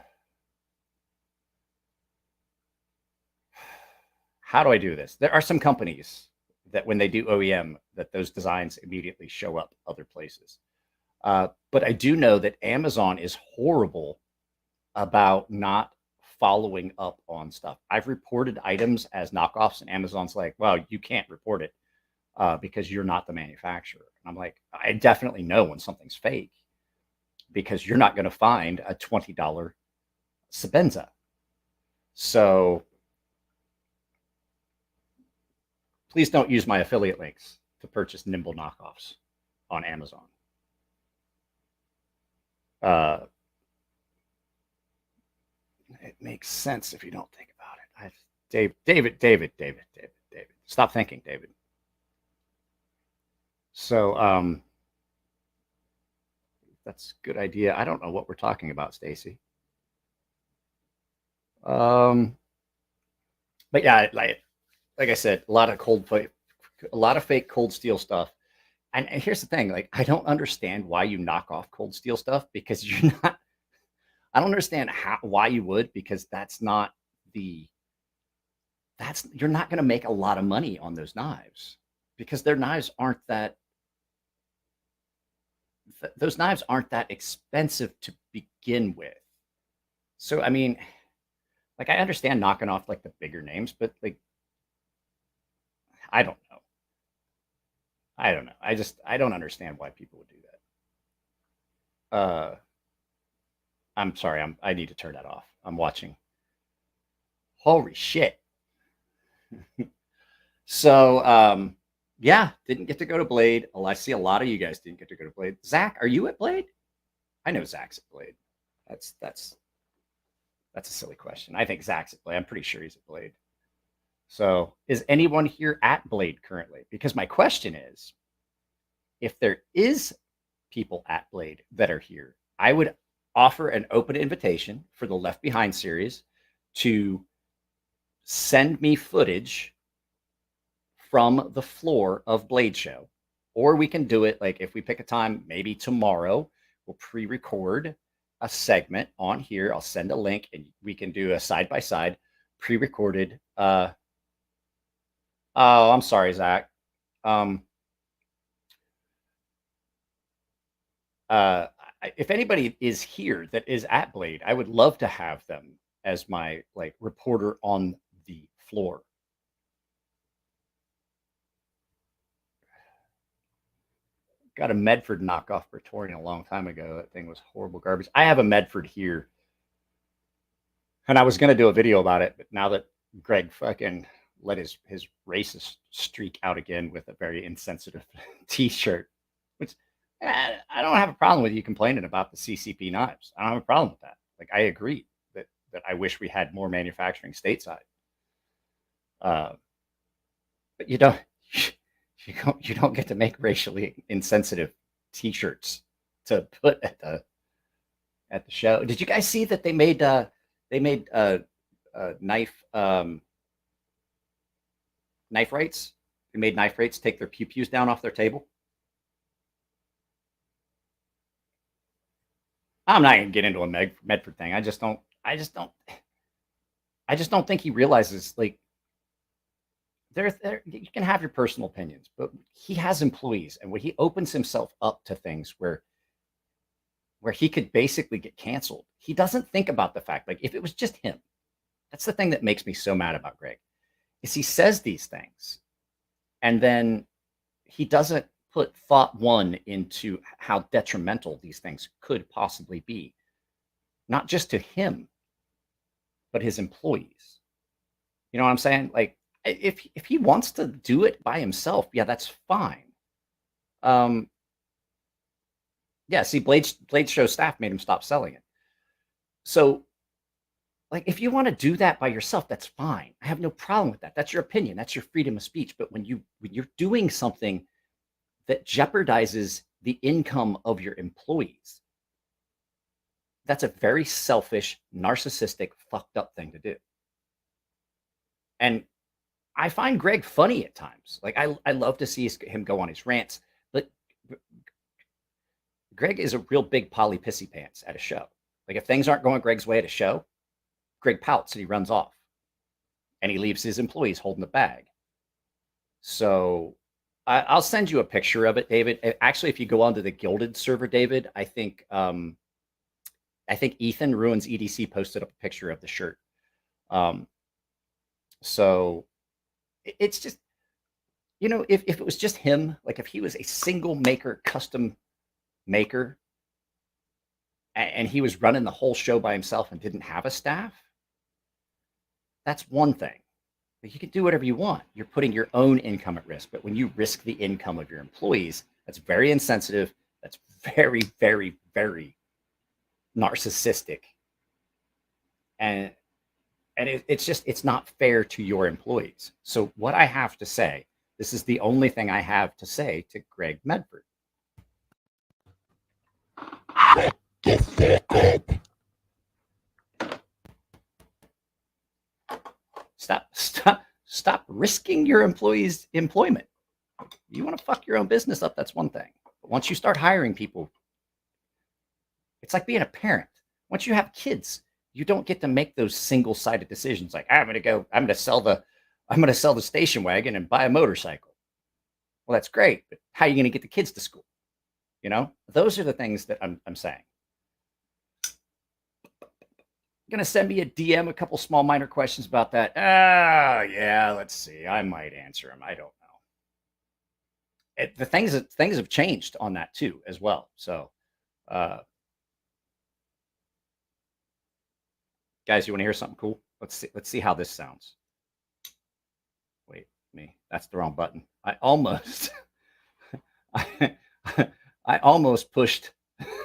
do I do this? There are some companies that when they do OEM, that those designs immediately show up other places. But I do know that Amazon is horrible about not following up on stuff. I've reported items as knockoffs, and Amazon's like, well, you can't report it because you're not the manufacturer. And I'm like, I definitely know when something's fake because you're not going to find a $20 Sebenza. So please don't use my affiliate links to purchase nimble knockoffs on Amazon. It makes sense if you don't think about it. David. Stop thinking, David. So that's a good idea. I don't know what we're talking about, Stacy. But yeah, like I said, a lot of fake cold steel stuff. And here's the thing, like, I don't understand why you knock off cold steel stuff because you're not, I don't understand why you would, because you're not going to make a lot of money on those knives because their knives aren't that, those knives aren't that expensive to begin with. So, I mean, like, I understand knocking off like the bigger names, but like, I don't know. I don't understand why people would do that. I'm sorry. I need to turn that off. I'm watching. Holy shit. So, yeah, didn't get to go to Blade. I see a lot of you guys didn't get to go to Blade. Zach, are you at Blade? I know Zach's at Blade. That's a silly question. I think Zach's at Blade. I'm pretty sure he's at Blade. So, is anyone here at Blade currently? Because my question is, if there is people at Blade that are here, I would offer an open invitation for the Left Behind series to send me footage from the floor of Blade Show. Or we can do it like if we pick a time, maybe tomorrow, we'll pre-record a segment on here. I'll send a link and we can do a side-by-side pre-recorded. Oh, I'm sorry, Zach. If anybody is here that is at Blade, I would love to have them as my like reporter on the floor. Got a Medford knockoff Praetorian a long time ago. That thing was horrible garbage. I have a Medford here. And I was going to do a video about it, but now that Greg fucking let his racist streak out again with a very insensitive t-shirt, which I don't have a problem with you complaining about the CCP knives. I don't have a problem with that. Like, I agree that I wish we had more manufacturing stateside. But you don't get to make racially insensitive t-shirts to put at the show. Did you guys see that they made knife rates? They made knife rates take their pew-pews down off their table. I'm not gonna get into a Medford thing. I just don't think he realizes, like, you can have your personal opinions, but he has employees, and when he opens himself up to things where he could basically get canceled, he doesn't think about the fact, like, if it was just him. That's the thing that makes me so mad about Greg, is he says these things and then he doesn't put thought one into how detrimental these things could possibly be, not just to him, but his employees. You know what I'm saying? Like, if he wants to do it by himself, yeah, that's fine. Yeah, see, Blade Show staff made him stop selling it. So, like, if you want to do that by yourself, that's fine. I have no problem with that. That's your opinion. That's your freedom of speech. But when you're doing something that jeopardizes the income of your employees, that's a very selfish, narcissistic, fucked up thing to do. And I find Greg funny at times. Like, I love to see him go on his rants, but Greg is a real big poly pissy pants at a show. Like, if things aren't going Greg's way at a show, Greg pouts and he runs off, and he leaves his employees holding the bag. So I'll send you a picture of it, David. Actually, if you go onto the Gilded server, David, I think Ethan Ruins EDC posted up a picture of the shirt. So it's just, you know, if it was just him, like if he was a single maker, custom maker, and he was running the whole show by himself and didn't have a staff, that's one thing. But you can do whatever you want. You're putting your own income at risk. But when you risk the income of your employees, that's very insensitive. That's very, very, very narcissistic. And it's not fair to your employees. So what I have to say, this is the only thing I have to say to Greg Medford. Shut the fuck up. Stop risking your employees' employment. You want to fuck your own business up, that's one thing. But once you start hiring people, it's like being a parent. Once you have kids, you don't get to make those single-sided decisions like, I'm going to sell the station wagon and buy a motorcycle. Well, that's great, but how are you going to get the kids to school? You know, those are the things that I'm saying. Going to send me a DM, a couple small minor questions about that. Yeah, let's see. I might answer them. I don't know. The things have changed on that too, as well. So, Guys, you want to hear something cool? Let's see how this sounds. Wait, that's the wrong button. I almost I, I almost pushed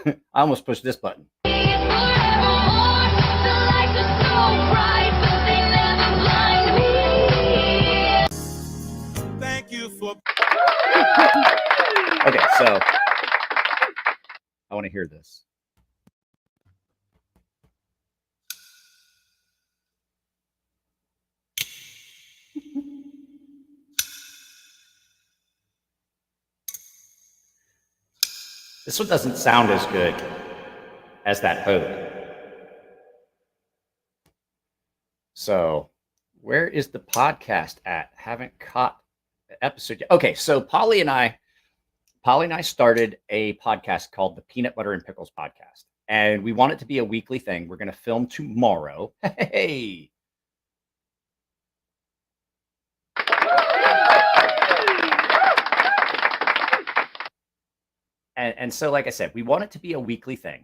this button. Thank you for. Okay, so I want to hear this. This one doesn't sound as good as that hope. So, where is the podcast at? Haven't caught the episode yet. Okay, so Polly and I started a podcast called the Peanut Butter and Pickles Podcast, and we want it to be a weekly thing. We're going to film tomorrow. Hey. And so, like I said, we want it to be a weekly thing.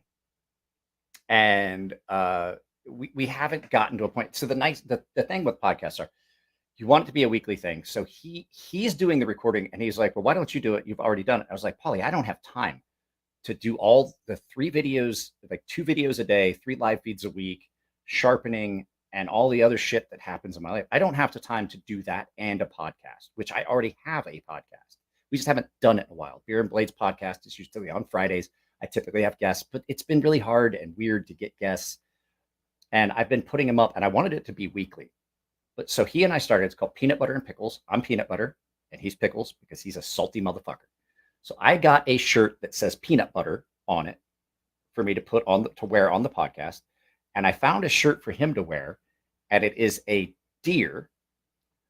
And we haven't gotten to a point. So the thing with podcasts are, you want it to be a weekly thing. So he's doing the recording, and he's like, well, why don't you do it? You've already done it. I was like, Paulie, I don't have time to do all the 3 videos, like 2 videos a day, 3 live feeds a week, sharpening, and all the other shit that happens in my life. I don't have the time to do that and a podcast, which I already have a podcast. We just haven't done it in a while. Beer and Blades podcast is usually on Fridays. I typically have guests, but it's been really hard and weird to get guests. And I've been putting them up, and I wanted it to be weekly. But so he and I started, it's called Peanut Butter and Pickles. I'm peanut butter and he's pickles because he's a salty motherfucker. So I got a shirt that says peanut butter on it for me to put on to wear on the podcast. And I found a shirt for him to wear, and it is a deer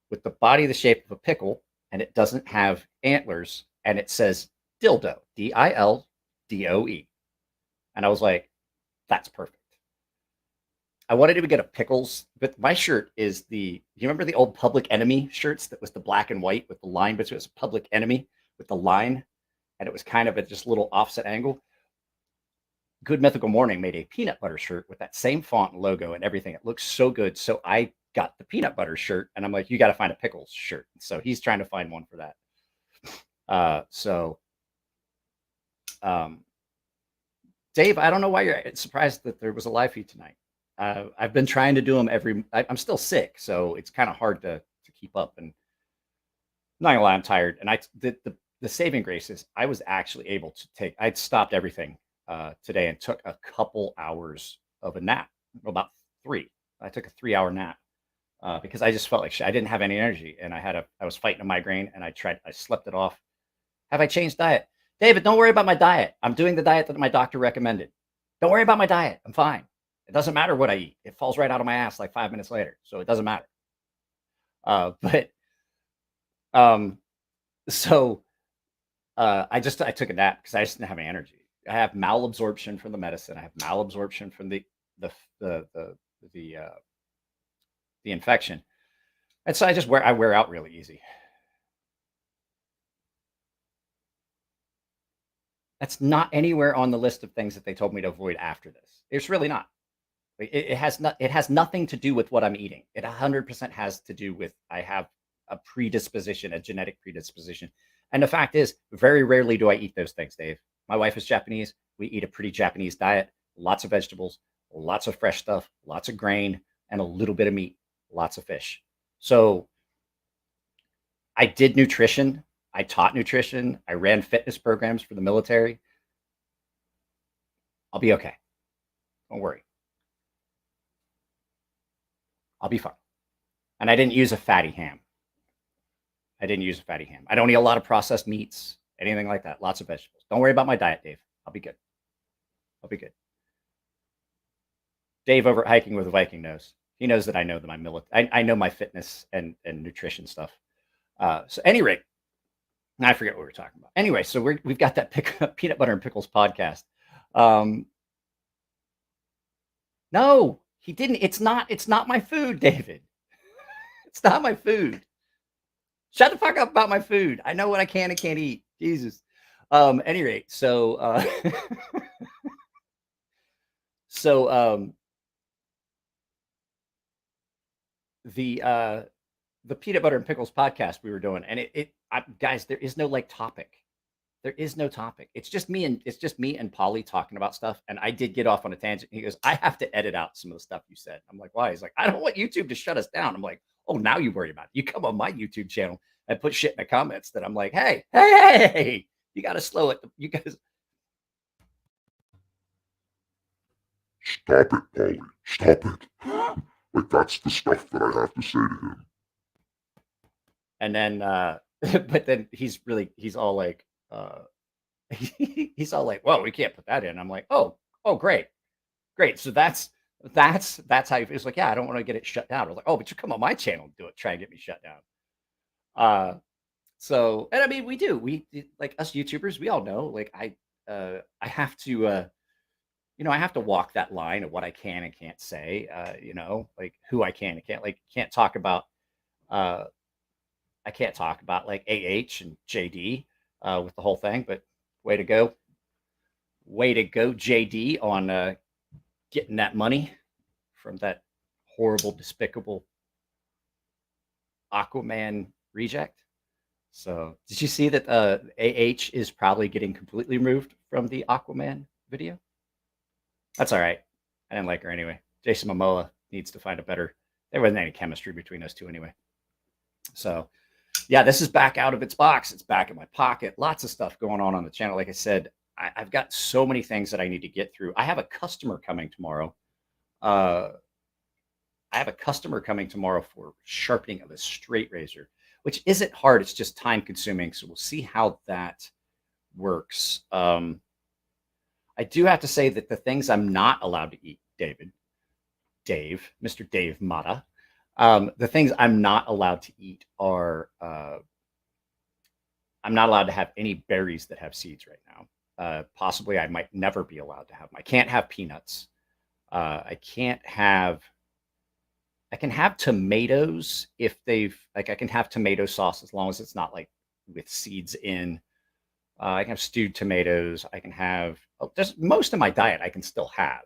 with the body the shape of a pickle, and it doesn't have antlers, and it says dildo, DILDOE. And I was like, that's perfect. I wanted to get a pickles, but my shirt is you remember the old Public Enemy shirts that was the black and white with the line, but it was Public Enemy with the line, and it was kind of a just little offset angle. Good Mythical Morning made a peanut butter shirt with that same font and logo and everything. It looks so good. So I got the peanut butter shirt, and I'm like, you got to find a pickles shirt. So he's trying to find one for that. Dave, I don't know why you're surprised that there was a live feed tonight. I've been trying to do them I'm still sick, so it's kind of hard to keep up. And I'm not gonna lie, I'm tired. And the saving grace is I was actually able to I'd stopped everything today and took a couple hours of a nap, about 3. I took a 3-hour nap because I just felt like shit. I didn't have any energy, and I was fighting a migraine, and I slept it off. Have I changed diet? David, don't worry about my diet. I'm doing the diet that my doctor recommended. Don't worry about my diet. I'm fine. It doesn't matter what I eat. It falls right out of my ass like 5 minutes later. So it doesn't matter. I took a nap because I just didn't have any energy. I have malabsorption from the medicine. I have malabsorption from the infection. And so I wear out really easy. That's not anywhere on the list of things that they told me to avoid after this. It's really not. It has nothing to do with what I'm eating. It 100% has to do with I have a predisposition, a genetic predisposition. And the fact is, very rarely do I eat those things, Dave. My wife is Japanese. We eat a pretty Japanese diet. Lots of vegetables, lots of fresh stuff, lots of grain, and a little bit of meat, lots of fish. So I did nutrition. I taught nutrition. I ran fitness programs for the military. I'll be okay. Don't worry. I'll be fine. And I didn't use a fatty ham. I don't eat a lot of processed meats, anything like that. Lots of vegetables. Don't worry about my diet, Dave. I'll be good. Dave over at Hiking with a Viking knows. He knows that I know that I know my fitness and nutrition stuff. So any rate, I forget what we were talking about. Anyway, so we've got that Peanut Butter and Pickles podcast. No, he didn't. It's not my food, David. It's not my food. Shut the fuck up about my food. I know what I can and can't eat. Jesus. Any rate, so the peanut butter and pickles podcast we were doing, and guys, there is no like topic. There is no topic. It's just me and Polly talking about stuff. And I did get off on a tangent. He goes, I have to edit out some of the stuff you said. I'm like, why? He's like, I don't want YouTube to shut us down. I'm like, oh, now you worry about it. You come on my YouTube channel and put shit in the comments that I'm like, hey, you got to slow it. You guys. Stop it, Polly. Stop it. Like, that's the stuff that I have to say to him. And then, but then he's all like, he's all like, well, we can't put that in. I'm like, oh, great. So that's how he feels. Like, yeah, I don't want to get it shut down. I was like, oh, but you come on my channel and do it. Try and get me shut down. So, and I mean, we like us YouTubers, we all know, like I have to, I have to walk that line of what I can and can't say, like who I can and can't, like, can't talk about, I can't talk about like AH and JD with the whole thing, but way to go, JD, on getting that money from that horrible, despicable Aquaman reject. So did you see that AH is probably getting completely removed from the Aquaman video? That's all right. I didn't like her anyway. Jason Momoa needs to find there wasn't any chemistry between us two anyway. So yeah, this is back out of its box. It's back in my pocket. Lots of stuff going on the channel. Like I said, I've got so many things that I need to get through. I have a customer coming tomorrow. For sharpening of a straight razor, which isn't hard. It's just time consuming. So we'll see how that works. I do have to say that the things I'm not allowed to eat, Mr. Dave Mata, the things I'm not allowed to eat are, I'm not allowed to have any berries that have seeds right now. Possibly I might never be allowed to have them. I can't have peanuts. I can have tomatoes if I can have tomato sauce as long as it's not like with seeds in. I can have stewed tomatoes. I can have just most of my diet I can still have.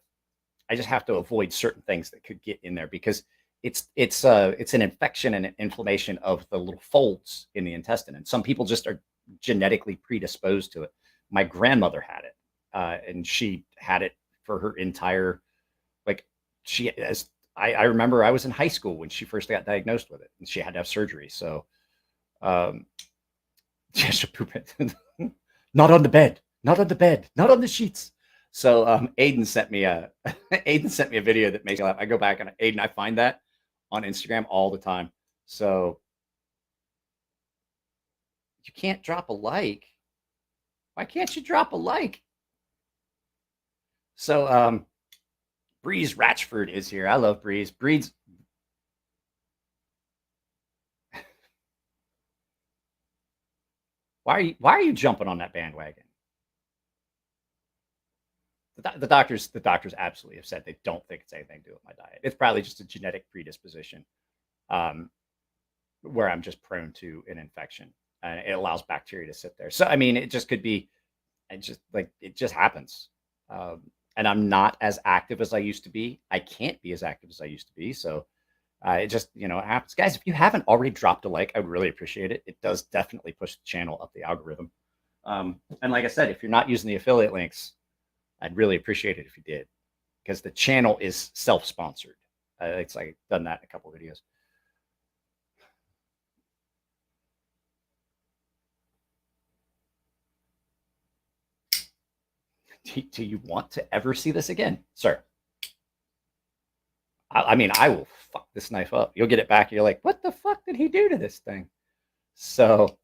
I just have to avoid certain things that could get in there because it's an infection and an inflammation of the little folds in the intestine. And some people just are genetically predisposed to it. My grandmother had it, and she had it for her entire, I remember I was in high school when she first got diagnosed with it, and she had to have surgery. So, just poop it. Not on the bed, not on the sheets. So, Aiden sent me a video that makes me laugh. I go back and Aiden, I find that on Instagram all the time. So you can't drop a like. Why can't you drop a like? So, Breeze Ratchford is here. I love Breeze. Why are you jumping on that bandwagon? The doctors absolutely have said they don't think it's anything to do with my diet. It's probably just a genetic predisposition, where I'm just prone to an infection, and it allows bacteria to sit there. So I mean, it just could be, it just happens. And I'm not as active as I used to be. I can't be as active as I used to be. So it just, it happens. Guys, if you haven't already dropped a like, I would really appreciate it. It does definitely push the channel up the algorithm. And like I said, if you're not using the affiliate links, I'd really appreciate it if you did, because the channel is self-sponsored. It's like I've done that in a couple of videos. Do you want to ever see this again, sir? I mean, I will fuck this knife up. You'll get it back. And you're like, what the fuck did he do to this thing? So,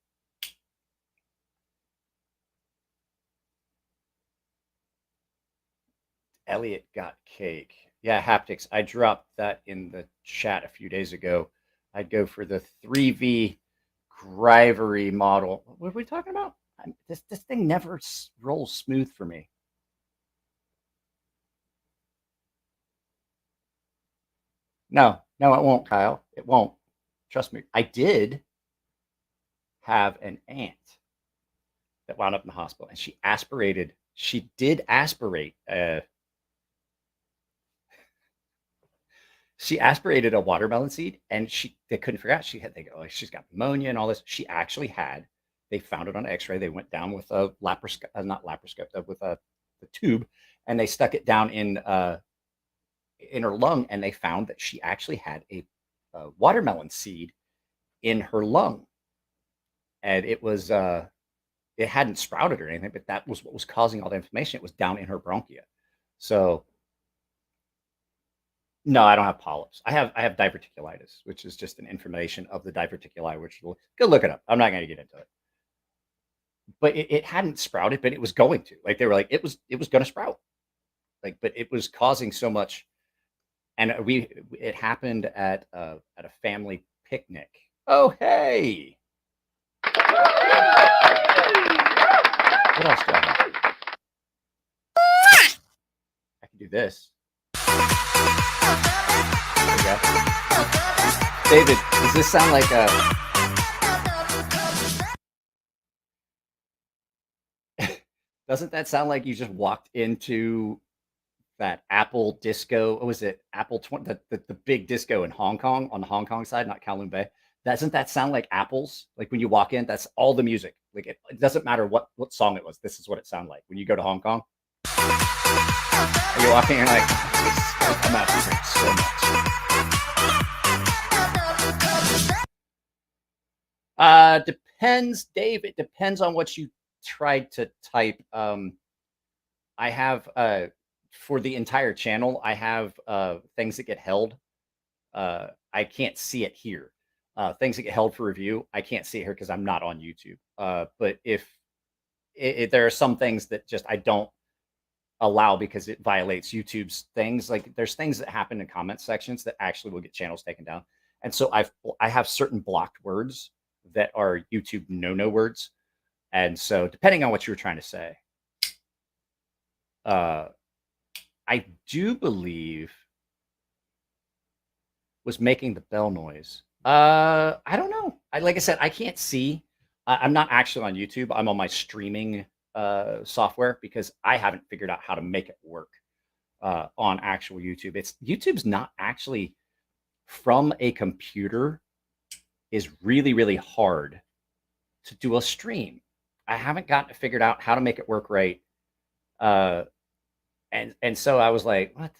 Elliot got cake. Yeah, haptics. I dropped that in the chat a few days ago. I'd go for the 3V Grivery model. What are we talking about? This thing never rolls smooth for me. No, it won't, Kyle. It won't. Trust me. I did have an aunt that wound up in the hospital, and she did aspirate. She aspirated a watermelon seed, and they couldn't figure out. They go, oh, she's got pneumonia and all this. She actually had. They found it on X-ray. They went down with a laparoscope, not laparoscope, with the tube, and they stuck it down in her lung, and they found that she actually had a watermelon seed in her lung, and it was it hadn't sprouted or anything, but that was what was causing all the inflammation. It was down in her bronchia. So. No, I don't have polyps. I have diverticulitis, which is just an inflammation of the diverticuli, which go look it up. I'm not going to get into it. But it hadn't sprouted, but it was going to. Like they were like, it was going to sprout. Like, but it was causing so much. And it happened at a family picnic. Oh, hey. What else do I have? I can do this. David, does this sound like doesn't that sound like you just walked into that Apple disco? What was it? Apple 20, the big disco in Hong Kong, on the Hong Kong side, not Kowloon Bay. Doesn't that sound like Apple's? Like when you walk in, that's all the music. Like it doesn't matter what song it was. This is what it sounded like when you go to Hong Kong. You're walking and you're like, I'm out to drink so much. Depends, Dave. It depends on what you tried to type. I have for the entire channel, I have things that get held. I can't see it here. Things that get held for review, I can't see it here because I'm not on YouTube. But if there are some things that just I don't allow because it violates YouTube's things. Like there's things that happen in comment sections that actually will get channels taken down. And so I have certain blocked words that are YouTube no words. And so depending on what you were trying to say, I do believe was making the bell noise. I don't know. Like I said, I can't see. I'm not actually on YouTube. I'm on my streaming software because I haven't figured out how to make it work on actual YouTube. YouTube's not actually from a computer is really, really hard to do a stream. I haven't gotten it figured out how to make it work right. And so I was like, what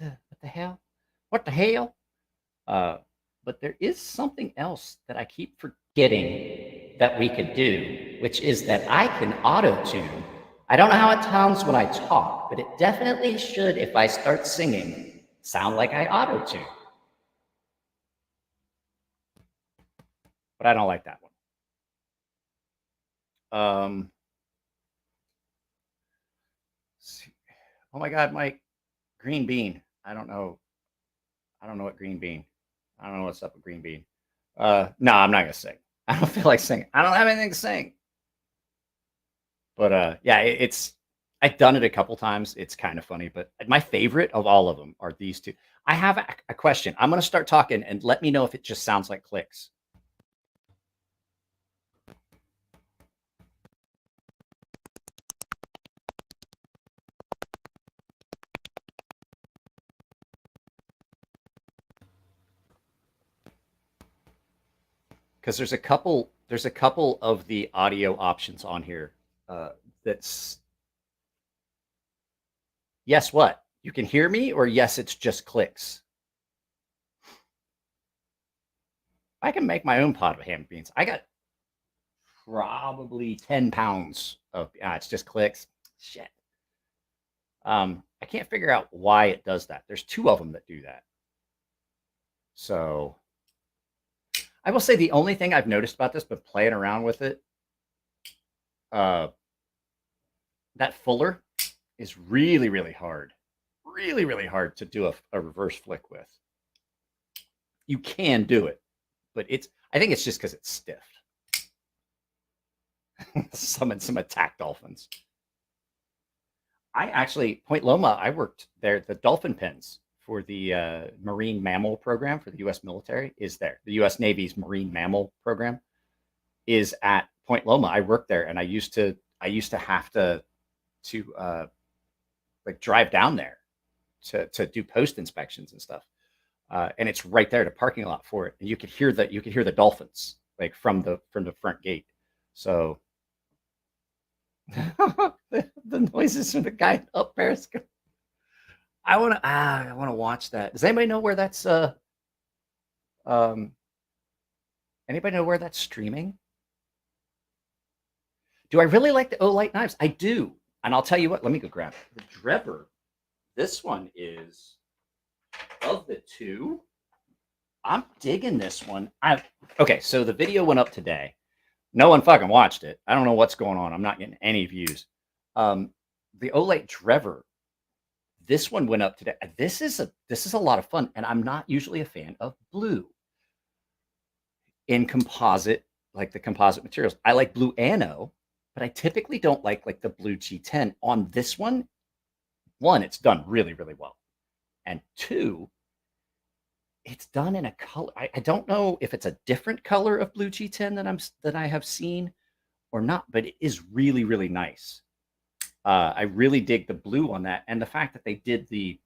the hell? What the hell? But there is something else that I keep forgetting that we could do, which is that I can auto-tune. I don't know how it sounds when I talk, but it definitely should, if I start singing, sound like I auto-tune. But I don't like that one. Oh my God, Mike, green bean. I don't know what green bean. I don't know what's up with green bean. No, I'm not gonna sing. I don't feel like singing. I don't have anything to sing. But yeah, I've done it a couple times. It's kind of funny, but my favorite of all of them are these two. I have a question. I'm gonna start talking and let me know if it just sounds like clicks. Because there's a couple of the audio options on here that's yes, what? You can hear me, or yes, it's just clicks. I can make my own pot of ham and beans. I got probably 10 pounds of it's just clicks. Shit. I can't figure out why it does that. There's two of them that do that. So I will say the only thing I've noticed about this, but playing around with it, that fuller is really, really hard. Really, really hard to do a reverse flick with. You can do it, but I think it's just because it's stiff. Summon some attack dolphins. I actually, Point Loma, I worked there, the dolphin pens for the marine mammal program for the U.S. military is there. The U.S. Navy's marine mammal program is at Point Loma. I worked there, and I used to have to like drive down there to do post inspections and stuff. and it's right there, the parking lot for it. And you could hear the dolphins like from the front gate. So the noises from the guy up Periscope. I want to watch that. Does anybody know where that's anybody know where that's streaming? Do I really like the Olight knives? I do. And I'll tell you what, let me go grab it. The Drebber, this one is, of the two, I'm digging this one. Okay, so the video went up today. No one fucking watched it. I don't know what's going on. I'm not getting any views. The Olight Drebber, this one went up today. This is a lot of fun, and I'm not usually a fan of blue in composite, like the composite materials. I like blue ano, but I typically don't like the blue G10. On this one, it's done really, really well. And two, it's done in a color. I don't know if it's a different color of blue G10 that I have seen or not, but it is really, really nice. I really dig the blue on that, and the fact that they did the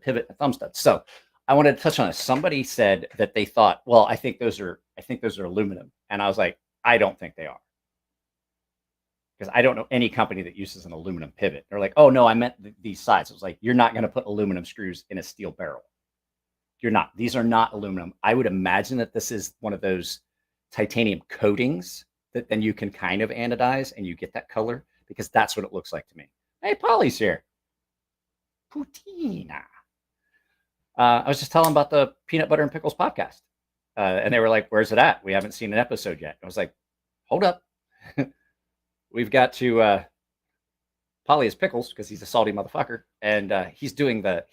pivot and thumb studs. So I wanted to touch on it. Somebody said that they thought, well, I think those are aluminum, and I was like, I don't think they are, because I don't know any company that uses an aluminum pivot. They're like, oh no, I meant these sides. I was like, you're not going to put aluminum screws in a steel barrel. You're not. These are not aluminum. I would imagine that this is one of those titanium coatings that then you can kind of anodize and you get that color, because that's what it looks like to me. Hey, Polly's here. Putina. I was just telling about the Peanut Butter and Pickles podcast. And they were like, where's it at? We haven't seen an episode yet. I was like, hold up. We've got to Polly is Pickles, because he's a salty motherfucker. And he's doing the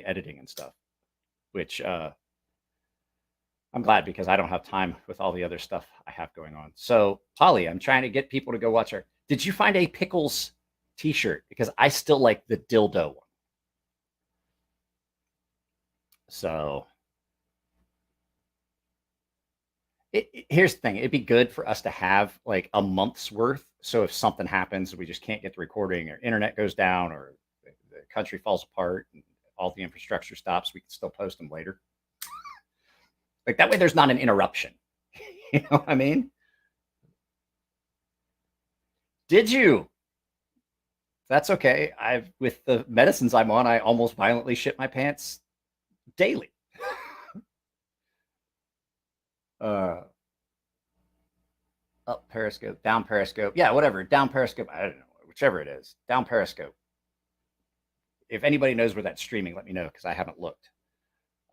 editing and stuff, which I'm glad, because I don't have time with all the other stuff I have going on. So Polly, I'm trying to get people to go watch our. Did you find a Pickles t-shirt? Because I still like the dildo one. So here's the thing. It'd be good for us to have like a month's worth. So if something happens, we just can't get the recording, or internet goes down, or the country falls apart and all the infrastructure stops, we can still post them later. Like that way there's not an interruption. You know what I mean? Did you? That's okay. With the medicines I'm on, I almost violently shit my pants daily. Up Periscope, down Periscope. Yeah, whatever. Down Periscope. I don't know. Whichever it is. Down Periscope. If anybody knows where that's streaming, let me know, because I haven't looked.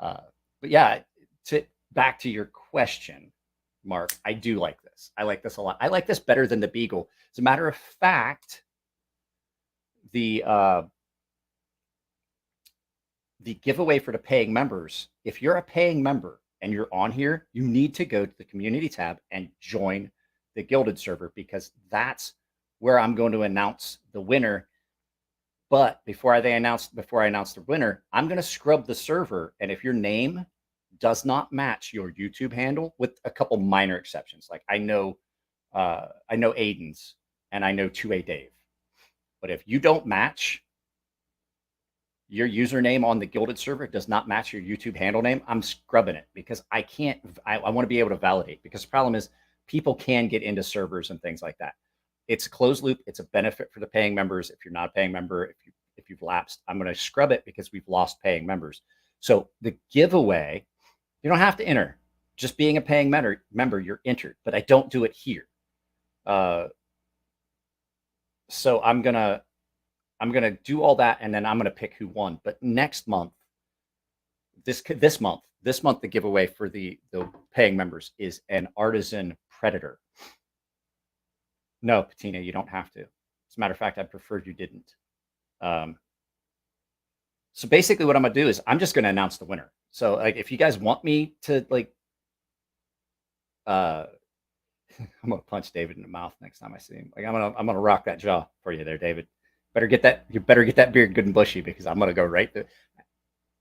But yeah, back to your question, Mark, I do like this. I like this a lot. I like this better than the Beagle. As a matter of fact, the giveaway for the paying members, if you're a paying member and you're on here, you need to go to the community tab and join the Gilded server, because that's where I'm going to announce the winner. But before I announce the winner, I'm going to scrub the server. And if your name does not match your YouTube handle, with a couple minor exceptions, like I know Aiden's and I know 2A Dave, but if you don't match, your username on the Gilded server does not match your YouTube handle name, I'm scrubbing it, because I can't. I want to be able to validate, because the problem is people can get into servers and things like that. It's a closed loop. It's a benefit for the paying members. If you're not a paying member, if you've lapsed, I'm going to scrub it, because we've lost paying members. So the giveaway, you don't have to enter. Just being a paying member, you're entered. But I don't do it here. So I'm gonna do all that, and then I'm gonna pick who won. But next month, this month, the giveaway for the paying members is an Artisan Predator. No, Patina, you don't have to. As a matter of fact, I preferred you didn't. So basically what I'm going to do is I'm just going to announce the winner. So like, if you guys want me to like, I'm going to punch David in the mouth next time I see him. Like I'm going to rock that jaw for you there, David. You better get that beard good and bushy, because I'm going to go right there.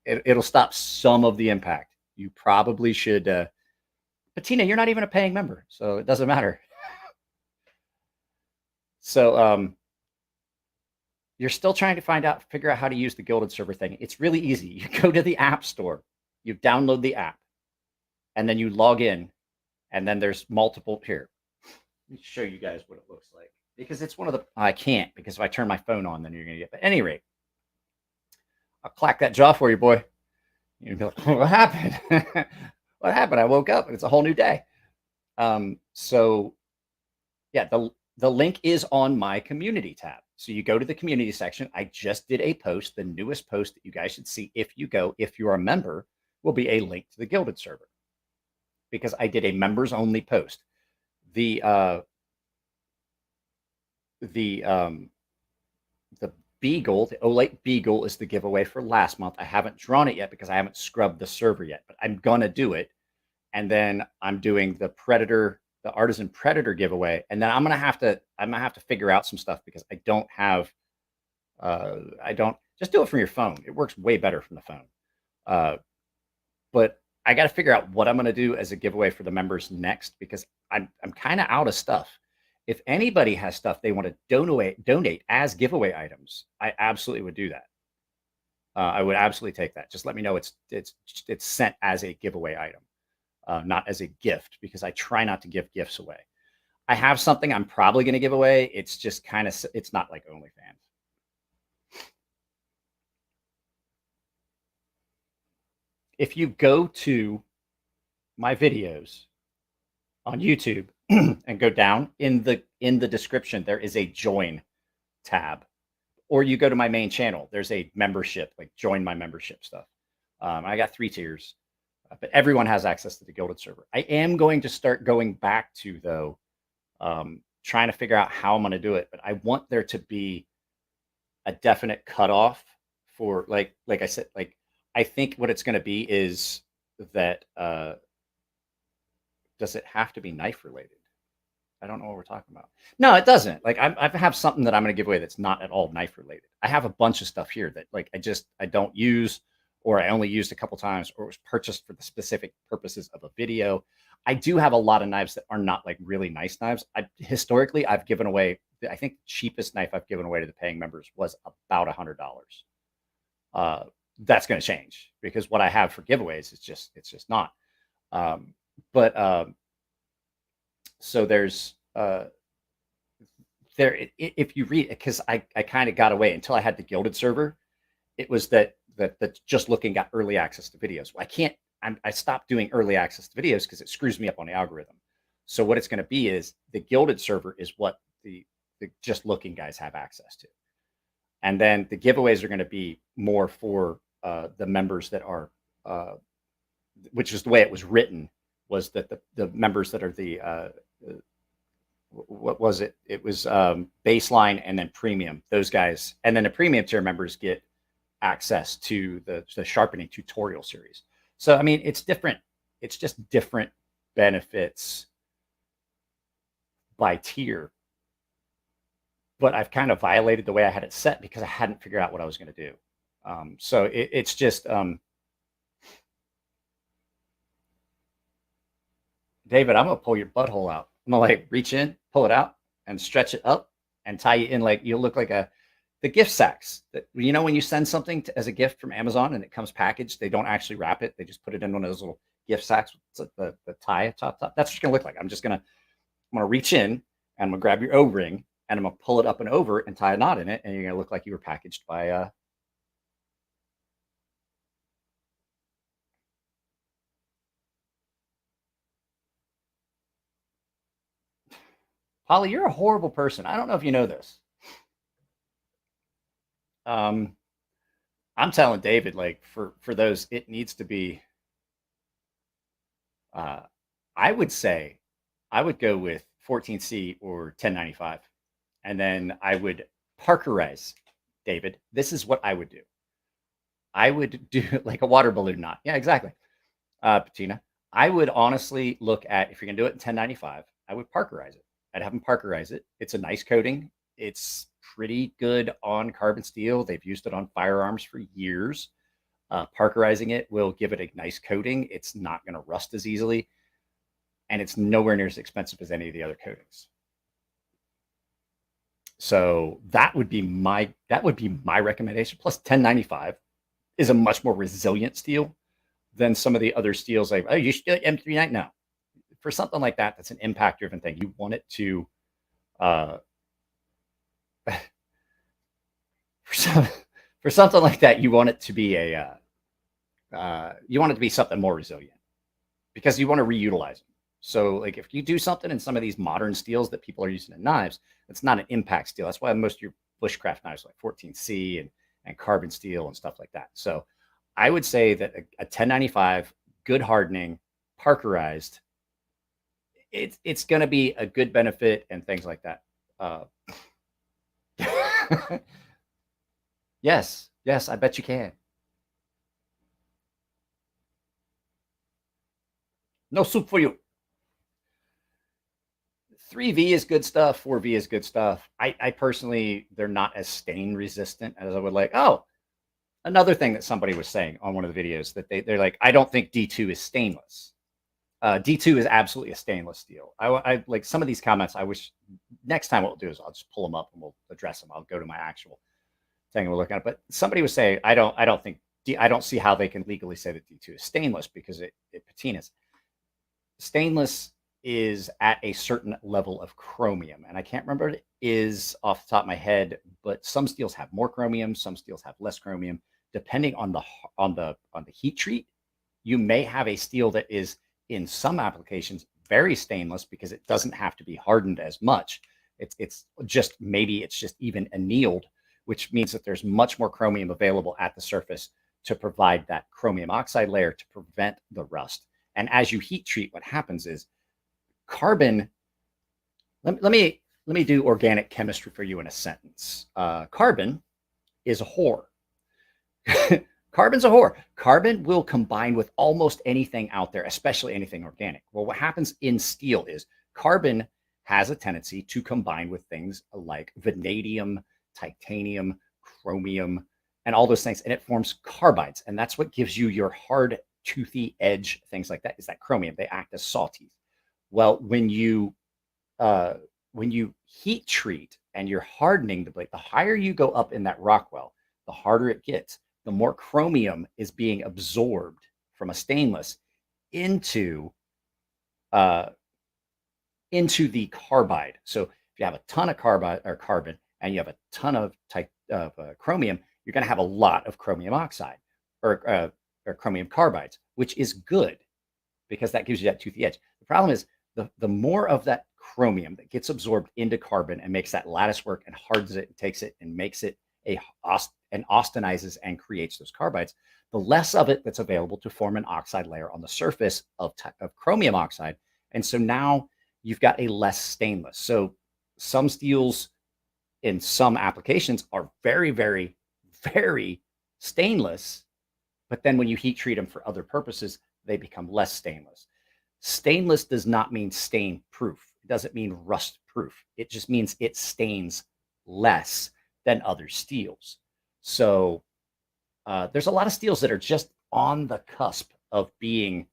It'll stop some of the impact. You probably should, Patina, you're not even a paying member, so it doesn't matter. So you're still trying to figure out how to use the Gilded server thing. It's really easy. You go to the App Store you download the app, and then you log in, and then there's multiple here. Let me show you guys what it looks like, because it's one of the, I can't, because if I turn my phone on, then you're going to get, but at any rate, I'll clack that jaw for you, boy. You'd be like, what happened? What happened? I woke up and it's a whole new day. So yeah, the link is on my community tab. So you go to the community section. I just did a post. The newest post that you guys should see if you go, if you're a member, will be a link to the Gilded server, because I did a members only post. The Beagle, the Olate Beagle, is the giveaway for last month. I haven't drawn it yet because I haven't scrubbed the server yet, but I'm gonna do it. And then I'm doing the Predator, the Artisan Predator giveaway, and then I'm gonna have to figure out some stuff because I don't have, I don't, just do it from your phone. It works way better from the phone. But I got to figure out what I'm gonna do as a giveaway for the members next, because I'm kind of out of stuff. If anybody has stuff they want to donate as giveaway items, I absolutely would do that. I would absolutely take that. Just let me know it's sent as a giveaway item, not as a gift, because I try not to give gifts away. I have something I'm probably going to give away. It's just kind of, it's not like OnlyFans. If you go to my videos on YouTube and go down in the description, there is a join tab, or you go to my main channel, there's a membership, like join my membership stuff. I got 3 tiers, but everyone has access to the Gilded server. I am going to start going back to, though, trying to figure out how I'm going to do it, but I want there to be a definite cutoff for, like I said, like, I think what it's going to be is that, does it have to be knife related? I don't know what we're talking about. No, it doesn't. Like, I have something that I'm going to give away that's not at all knife related. I have a bunch of stuff here that, like, I don't use, or I only used a couple times, or it was purchased for the specific purposes of a video. I do have a lot of knives that are not like really nice knives. Historically, I've given away, I think the cheapest knife I've given away to the paying members was about $100. That's going to change, because what I have for giveaways is it's just not. So there's if you read, because I kind of got away until I had the Gilded server. It was that just looking got early access to videos. I stopped doing early access to videos because it screws me up on the algorithm. So what it's going to be is the Gilded server is what the just looking guys have access to, and then the giveaways are going to be more for the members that are, which is the way it was written, was that the members that are the what was it? It was baseline and then premium. Those guys, and then the premium tier members get access to the sharpening tutorial series. So I mean, it's different. It's just different benefits by tier. But I've kind of violated the way I had it set because I hadn't figured out what I was going to do. So it's just David, I'm gonna pull your butthole out. I'm gonna like reach in, pull it out, and stretch it up, and tie you in. Like, you'll look like the gift sacks that, you know, when you send something as a gift from Amazon and it comes packaged, they don't actually wrap it. They just put it in one of those little gift sacks with the tie top. That's what it's gonna look like. I'm gonna reach in and I'm gonna grab your O-ring and I'm gonna pull it up and over and tie a knot in it, and you're gonna look like you were packaged by Polly, you're a horrible person. I don't know if you know this. I'm telling David, like, for those, it needs to be, I would say I would go with 14C or 1095. And then I would parkerize, David. This is what I would do. I would do like a water balloon knot. Yeah, exactly. Patina. I would honestly look at, if you're going to do it in 1095, I would parkerize it. I'd have them parkerize it. It's a nice coating. It's pretty good on carbon steel. They've used it on firearms for years. Parkerizing it will give it a nice coating. It's not going to rust as easily. And it's nowhere near as expensive as any of the other coatings. So that would be my recommendation. Plus 1095 is a much more resilient steel. than some of the other steels. Like, oh, you should do M39. No, for something like that, that's an impact driven thing. You want it to, for something like that, you want it to be you want it to be something more resilient because you want to reutilize them. So like if you do something in some of these modern steels that people are using in knives, it's not an impact steel. That's why most of your bushcraft knives like 14C and carbon steel and stuff like that. So I would say that a 1095, good hardening, Parkerized, it's going to be a good benefit and things like that. Yes, I bet you can. No soup for you. 3V is good stuff. 4V is good stuff. I personally, they're not as stain resistant as I would like. Oh, another thing that somebody was saying on one of the videos that they're like, I don't think D2 is stainless. D2 is absolutely a stainless steel. I like some of these comments. I wish next time what we'll do is I'll just pull them up and we'll address them. I'll go to my actual thing and we'll look at it. But somebody was saying, I don't see how they can legally say that D2 is stainless because it patinas. Stainless is at a certain level of chromium, and I can't remember what it is off the top of my head, but some steels have more chromium, some steels have less chromium. Depending on the heat treat, you may have a steel that is in some applications very stainless because it doesn't have to be hardened as much. It's just even annealed, which means that there's much more chromium available at the surface to provide that chromium oxide layer to prevent the rust. And as you heat treat, what happens is carbon. Let me do organic chemistry for you in a sentence. Carbon is a whore. Carbon's a whore. Carbon will combine with almost anything out there, especially anything organic. Well, what happens in steel is carbon has a tendency to combine with things like vanadium, titanium, chromium, and all those things, and it forms carbides. And that's what gives you your hard, toothy edge, things like that, is that chromium. They act as saw teeth. Well, when you heat treat and you're hardening the blade, the higher you go up in that Rockwell, the harder it gets. The more chromium is being absorbed from a stainless into the carbide. So if you have a ton of carbide or carbon and you have a ton of chromium, you're going to have a lot of chromium oxide or chromium carbides, which is good because that gives you that toothy edge. The problem is the more of that chromium that gets absorbed into carbon and makes that lattice work and hardens it and takes it and makes it and austenizes and creates those carbides, the less of it that's available to form an oxide layer on the surface of chromium oxide. And so now you've got a less stainless. So some steels in some applications are very, very, very stainless, but then when you heat treat them for other purposes, they become less stainless. Stainless does not mean stain proof. It doesn't mean rust proof. It just means it stains less than other steels. So there's a lot of steels that are just on the cusp of being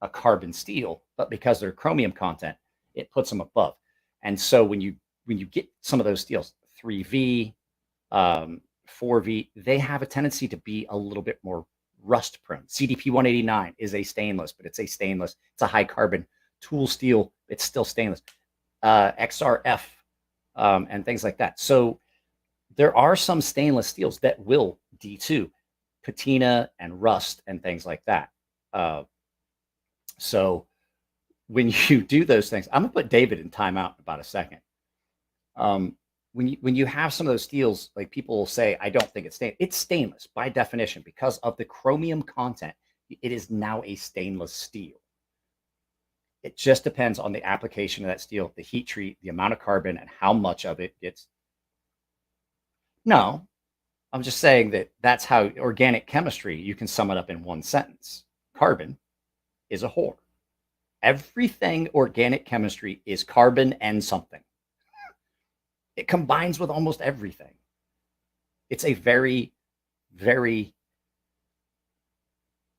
a carbon steel, but because their chromium content, it puts them above. And so when you get some of those steels, 3V, 4V, they have a tendency to be a little bit more rust prone. CDP 189 is a stainless, but it's a high carbon tool steel. It's still stainless. XRF and things like that. So there are some stainless steels that will D2, patina and rust and things like that. So when you do those things, I'm gonna put David in timeout in about a second. When you have some of those steels, like people will say, I don't think it's stainless. It's stainless by definition because of the chromium content. It is now a stainless steel. It just depends on the application of that steel, the heat treat, the amount of carbon, and how much of it gets. No, I'm just saying that that's how organic chemistry, you can sum it up in one sentence. Carbon is a whore. Everything organic chemistry is carbon and something. It combines with almost everything. It's a very, very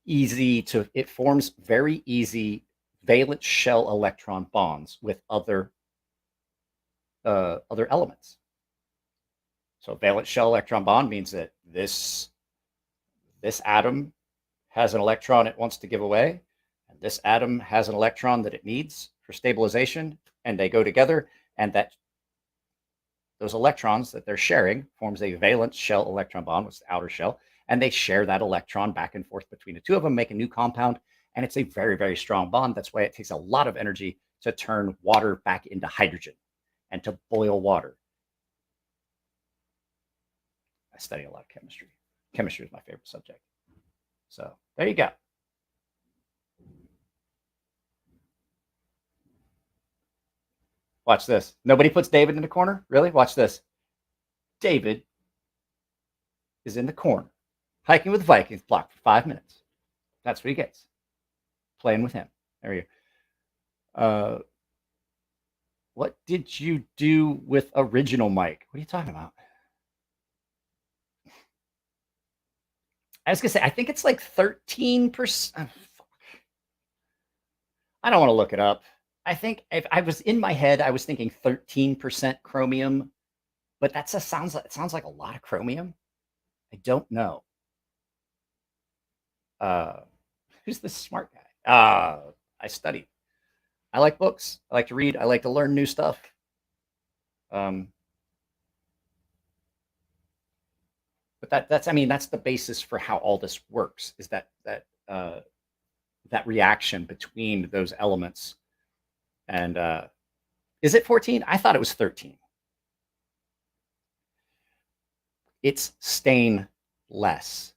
it forms very easy valence shell electron bonds with other elements. So valence shell electron bond means that this atom has an electron it wants to give away, and this atom has an electron that it needs for stabilization, and they go together, and those electrons that they're sharing forms a valence shell electron bond, which is the outer shell, and they share that electron back and forth between the two of them, make a new compound, and it's a very, very strong bond. That's why it takes a lot of energy to turn water back into hydrogen and to boil water. I study a lot of chemistry. Chemistry is my favorite subject. So there you go. Watch this. Nobody puts David in the corner? Really? Watch this. David is in the corner, hiking with the Vikings, blocked for 5 minutes. That's what he gets. Playing with him. There you go. What did you do with original Mike? What are you talking about? I was going to say, I think it's like 13%. I don't want to look it up. I think if I was in my head, I was thinking 13% chromium, but it sounds like a lot of chromium. I don't know. Who's this smart guy? I study. I like books. I like to read. I like to learn new stuff. But that's the basis for how all this works, is that reaction between those elements. And is it 14? I thought it was 13. It's stainless.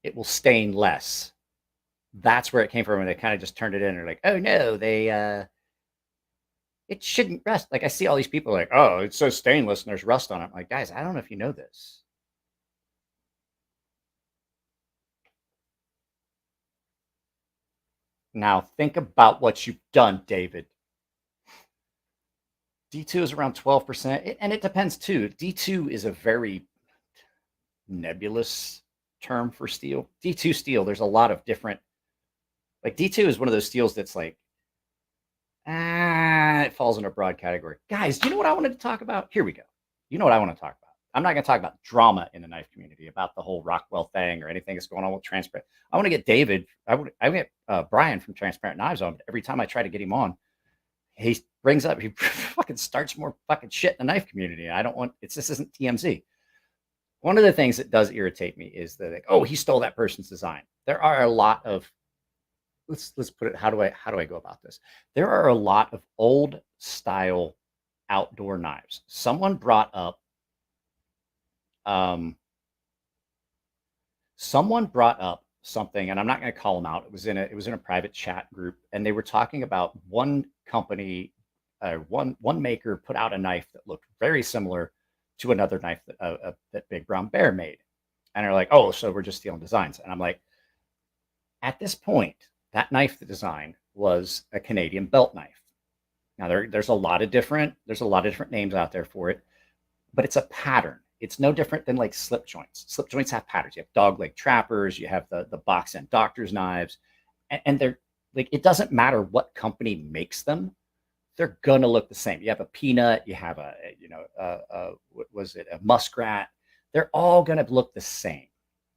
It will stain less. That's where it came from, and they kind of just turned it in. They're like, oh no, it shouldn't rust. Like, I see all these people like, oh, it's so stainless and there's rust on it. I'm like, guys, I don't know if you know this. Now think about what you've done, David. D2 is around 12%, and it depends too. D2 is a very nebulous term for steel. D2 steel, there's a lot of different, like D2 is one of those steels that's like, it falls in a broad category. Guys, do you know what I wanted to talk about? Here we go. You know what I want to talk about. I'm not going to talk about drama in the knife community, about the whole Rockwell thing or anything that's going on with Transparent. I want to get David, I get Brian from Transparent Knives on, but every time I try to get him on, he brings up, he fucking starts more fucking shit in the knife community. I don't want, this isn't TMZ. One of the things that does irritate me is that, like, oh, he stole that person's design. There are a lot of, let's put it, how do I go about this? There are a lot of old style outdoor knives. Someone brought up something, and I'm not going to call them out. It was in a private chat group, and they were talking about one company, one maker put out a knife that looked very similar to another knife that Big Brown Bear made, and they're like, oh, so we're just stealing designs. And I'm like, at this point, that knife, the design was a Canadian belt knife. Now there's a lot of different names out there for it, but it's a pattern. It's no different than like slip joints. Slip joints have patterns. You have dog leg trappers, you have the box end doctor's knives, and they're like, it doesn't matter what company makes them, they're gonna look the same. You have a peanut, you have a what was it, a muskrat. They're all gonna look the same.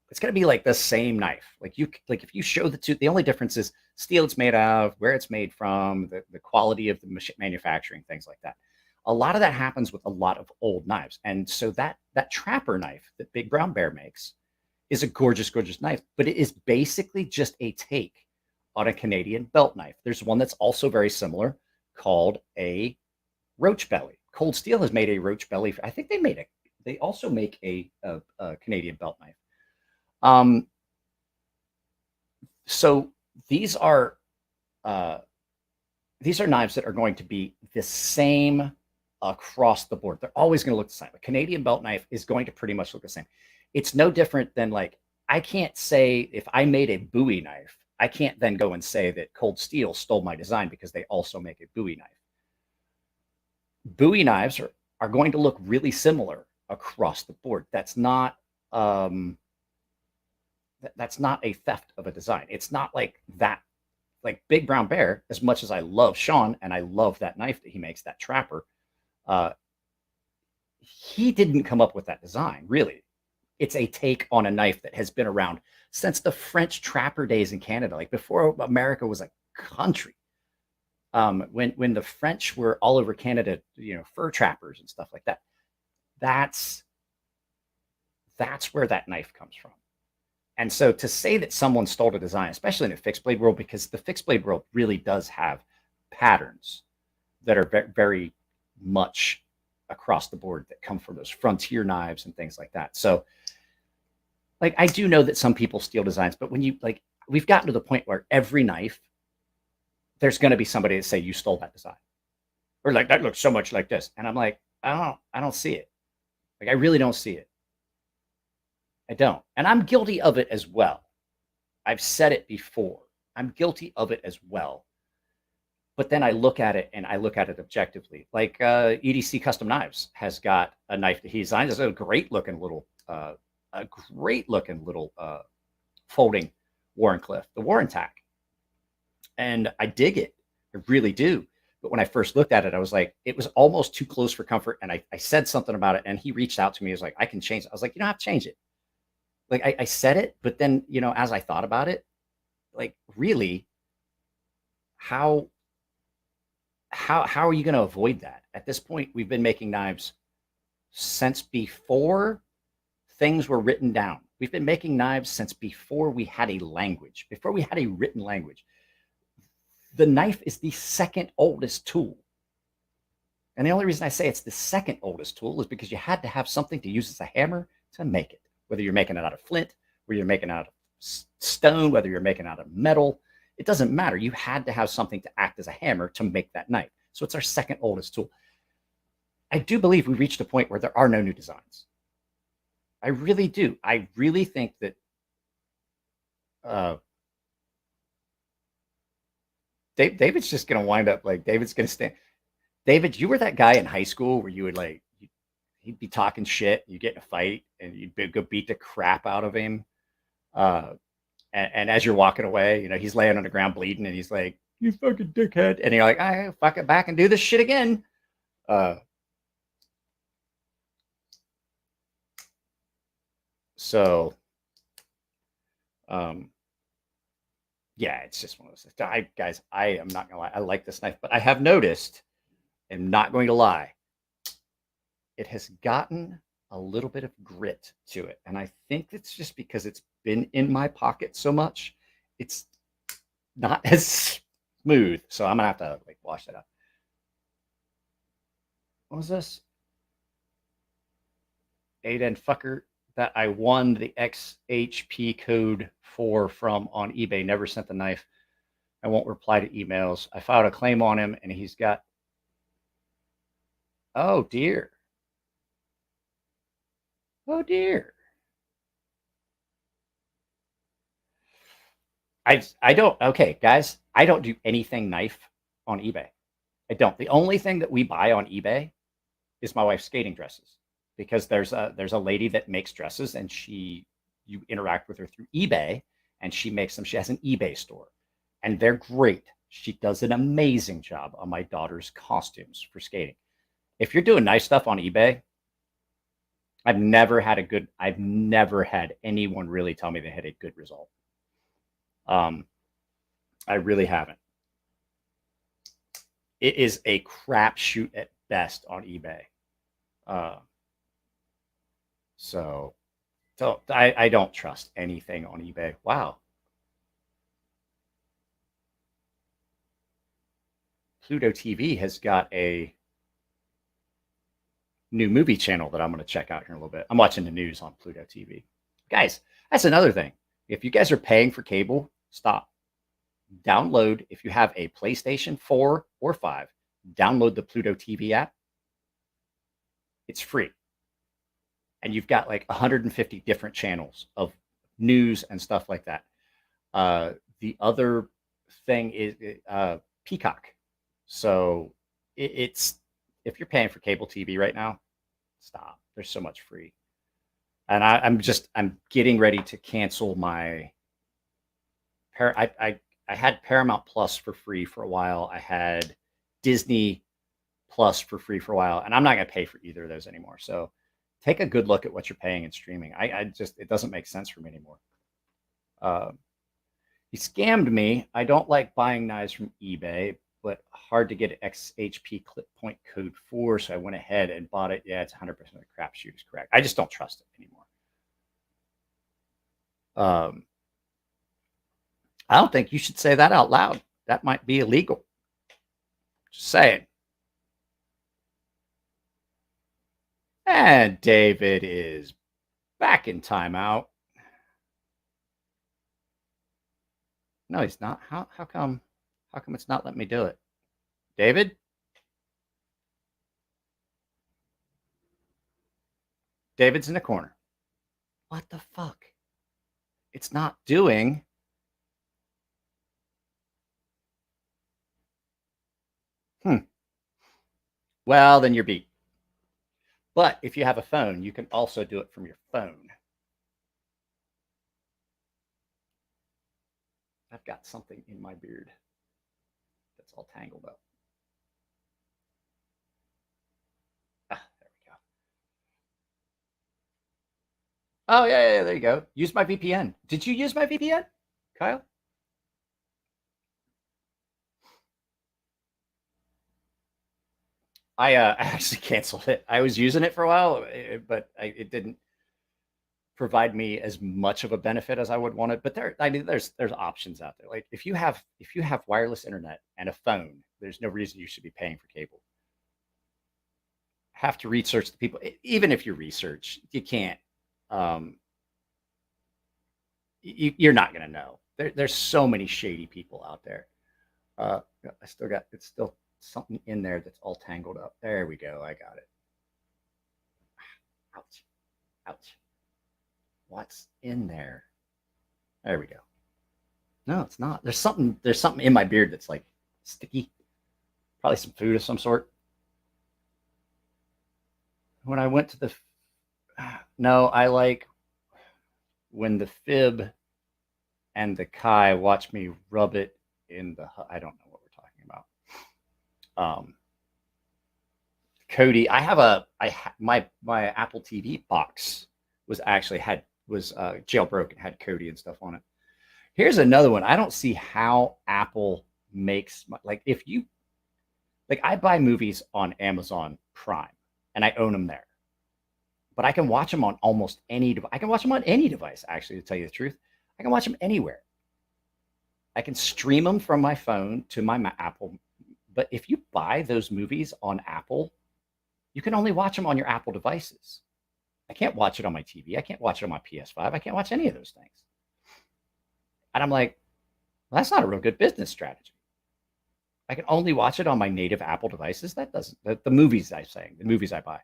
It's gonna be like the same knife. Like if you show the two, the only difference is steel it's made out of, where it's made from, the quality of the manufacturing, things like that. A lot of that happens with a lot of old knives. And so that trapper knife that Big Brown Bear makes is a gorgeous, gorgeous knife, but it is basically just a take on a Canadian belt knife. There's one that's also very similar called a roach belly. Cold Steel has made a roach belly. I think they also make a Canadian belt knife. So these are knives that are going to be the same across the board. They're always going to look the same. A Canadian belt knife is going to pretty much look the same. It's no different than, like, I can't say if I made a Bowie knife, I can't then go and say that Cold Steel stole my design because they also make a Bowie knife. Bowie knives are going to look really similar across the board. That's not a theft of a design. It's not like that. Like Big Brown Bear, as much as I love Sean and I love that knife that he makes, that trapper, he didn't come up with that design, really. It's a take on a knife that has been around since the French trapper days in Canada, like before America was a country. When the French were all over Canada, fur trappers and stuff like that. That's where that knife comes from. And so to say that someone stole a design, especially in the fixed blade world, because the fixed blade world really does have patterns that are very much across the board that come from those frontier knives and things like that. So like, I do know that some people steal designs, but when you like, we've gotten to the point where every knife, there's going to be somebody that say you stole that design, or like that looks so much like this. And I'm like, I don't see it. Like, I really don't see it. I don't. And I'm guilty of it as well. I've said it before. I'm guilty of it as well. But then I look at it and I look at it objectively. Like EDC Custom Knives has got a knife that he designed. It's a great looking little folding Warrenclyffe, the Warren Tack. And I dig it. I really do. But when I first looked at it, I was like, it was almost too close for comfort. And I said something about it, and he reached out to me. He was like, I can change it. I was like, you don't have to change it. Like, I said it, but then, as I thought about it, like, really, how are you going to avoid that? At this point, we've been making knives since before things were written down. We've been making knives since before we had a language, before we had a written language. The knife is the second oldest tool. And the only reason I say it's the second oldest tool is because you had to have something to use as a hammer to make it. Whether you're making it out of flint, whether you're making it out of stone, whether you're making it out of metal, it doesn't matter. You had to have something to act as a hammer to make that knife. So it's our second oldest tool. I do believe we reached a point where there are no new designs. I really do. I really think that David's just going to wind up like David's going to stand. David, you were that guy in high school where you would like, he'd be talking shit, you get in a fight, and you'd go beat the crap out of him. And as you're walking away, he's laying on the ground bleeding, and he's like, "You fucking dickhead!" And you're like, "I fuck it back and do this shit again." Yeah, it's just one of those things. Guys, I am not gonna lie. I like this knife, but I have noticed, I'm not going to lie, it has gotten a little bit of grit to it. And I think it's just because it's been in my pocket so much. It's not as smooth. So I'm gonna have to like wash that up. What was this? Aiden fucker that I won the XHP code for from on eBay. Never sent the knife. I won't reply to emails. I filed a claim on him, and he's got, oh dear. Oh dear. I don't, okay, guys, I don't do anything knife on eBay. I don't. The only thing that we buy on eBay is my wife's skating dresses, because there's a lady that makes dresses, and you interact with her through eBay, and she makes them. She has an eBay store, and they're great. She does an amazing job on my daughter's costumes for skating. If you're doing nice stuff on eBay, I've never had anyone really tell me they had a good result. I really haven't. It is a crapshoot at best on eBay. So I don't trust anything on eBay. Wow. Pluto TV has got a new movie channel that I'm going to check out here in a little bit. I'm watching the news on Pluto TV. Guys, that's another thing. If you guys are paying for cable, stop. Download, if you have a PlayStation 4 or 5, download the Pluto TV app. It's free. And you've got like 150 different channels of news and stuff like that. The other thing is Peacock. So it's, if you're paying for cable TV right now, stop. There's so much free. And I'm getting ready to cancel my I had Paramount Plus for free for a while. I had Disney Plus for free for a while, and I'm not going to pay for either of those anymore. So take a good look at what you're paying in streaming. I just, it doesn't make sense for me anymore. He scammed me. I don't like buying knives from eBay, but hard to get XHP clip point code 4, so I went ahead and bought it. Yeah, it's 100% a crapshoot is correct. I just don't trust it anymore. I don't think you should say that out loud. That might be illegal. Just saying. And David is back in timeout. No, he's not. How come it's not letting me do it? David? David's in the corner. What the fuck? It's not doing. Well, then you're beat. But if you have a phone, you can also do it from your phone. I've got something in my beard that's all tangled up. Ah, there we go. Oh, yeah, there you go. Use my VPN. Did you use my VPN, Kyle? I actually canceled it. I was using it for a while, but it didn't provide me as much of a benefit as I would want it. But there's options out there. Like if you have wireless internet and a phone, there's no reason you should be paying for cable. Have to research the people. Even if you research, you can't. You're not going to know. There's so many shady people out there. It's still something in there that's all tangled up. There we go. I got it. Ouch. Ouch. What's in there? There we go. No, it's not. There's something in my beard that's like sticky. Probably some food of some sort. When I went to the no, I like when the fib and the Kai watch me rub it in the I don't know what we're talking about. Cody, my Apple TV box was jailbroken, had Cody and stuff on it. Here's another one. I don't see how Apple makes I buy movies on Amazon Prime and I own them there, but I can watch them on almost any device. I can watch them on any device, actually, to tell you the truth. I can watch them anywhere. I can stream them from my phone to my Apple. But if you buy those movies on Apple, you can only watch them on your Apple devices. I can't watch it on my TV. I can't watch it on my PS5. I can't watch any of those things. And I'm like, well, that's not a real good business strategy. I can only watch it on my native Apple devices. That doesn't, the movies I buy.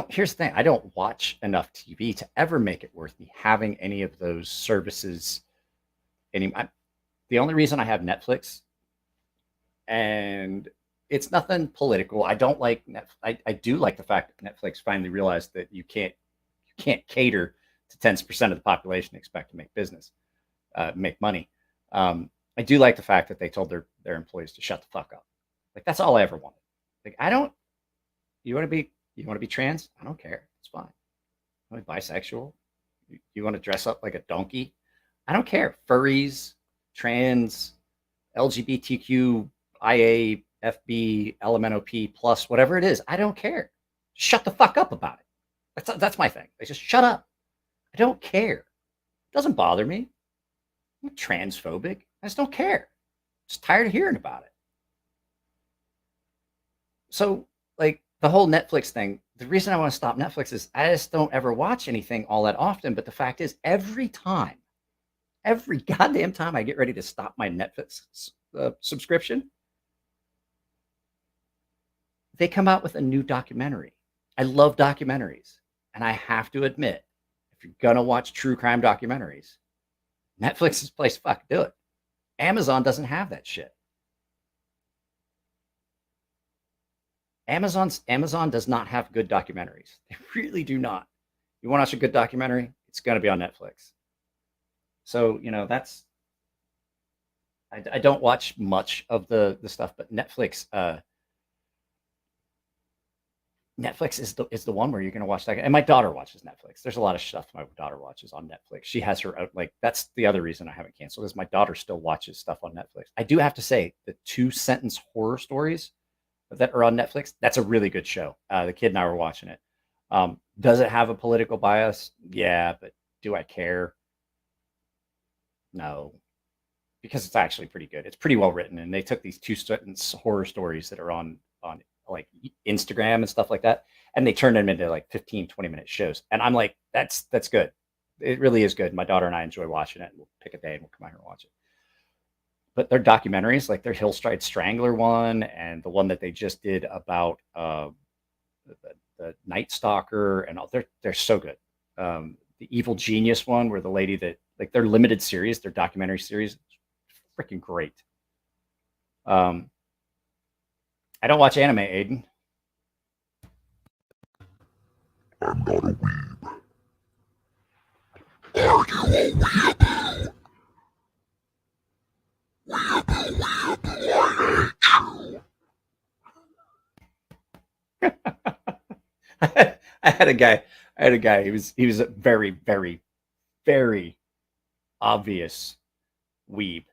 Here's the thing. I don't watch enough TV to ever make it worth me having any of those services anymore. The only reason I have Netflix, and it's nothing political. I don't like Netflix. I do like the fact that Netflix finally realized that you can't cater to 10% of the population and expect to make money. I do like the fact that they told their employees to shut the fuck up. Like that's all I ever wanted. Like you want to be trans? I don't care. It's fine. You want to be bisexual? You want to dress up like a donkey? I don't care. Furries, trans, LGBTQ, IA, FB, LMNOP plus, whatever it is. I don't care. Shut the fuck up about it. That's my thing. They just shut up. I don't care. It doesn't bother me. I'm not transphobic. I just don't care. I'm just tired of hearing about it. So, like the whole Netflix thing, the reason I want to stop Netflix is I just don't ever watch anything all that often. But the fact is, every goddamn time I get ready to stop my Netflix subscription, they come out with a new documentary. I love documentaries. And I have to admit, if you're going to watch true crime documentaries, Netflix is the place to fucking do it. Amazon doesn't have that shit. Amazon does not have good documentaries. They really do not. You want to watch a good documentary? It's going to be on Netflix. So, that's, I don't watch much of the stuff, but Netflix, Netflix is the one where you're going to watch that. And my daughter watches Netflix. There's a lot of stuff my daughter watches on Netflix. She has her like, that's the other reason I haven't canceled is my daughter still watches stuff on Netflix. I do have to say the 2-sentence horror stories that are on Netflix, that's a really good show. The kid and I were watching it. Does it have a political bias? Yeah, but do I care? No, because it's actually pretty good. It's pretty well written, and they took these 2-sentence horror stories that are on like Instagram and stuff like that, and they turned them into like 15-20 minute shows. And I'm like, that's good. It really is good. My daughter and I enjoy watching it, and we'll pick a day and we'll come out here and watch it. But their documentaries, like their Hillstride Strangler one, and the one that they just did about the Night Stalker, and all, they're so good. The Evil Genius one, where the lady that like their limited series, their documentary series, freaking great. I don't watch anime, Aiden. I'm not a weeb. Are you a weeaboo? Weeaboo, I hate you. I had a guy. He was a very, very, very obvious weeb.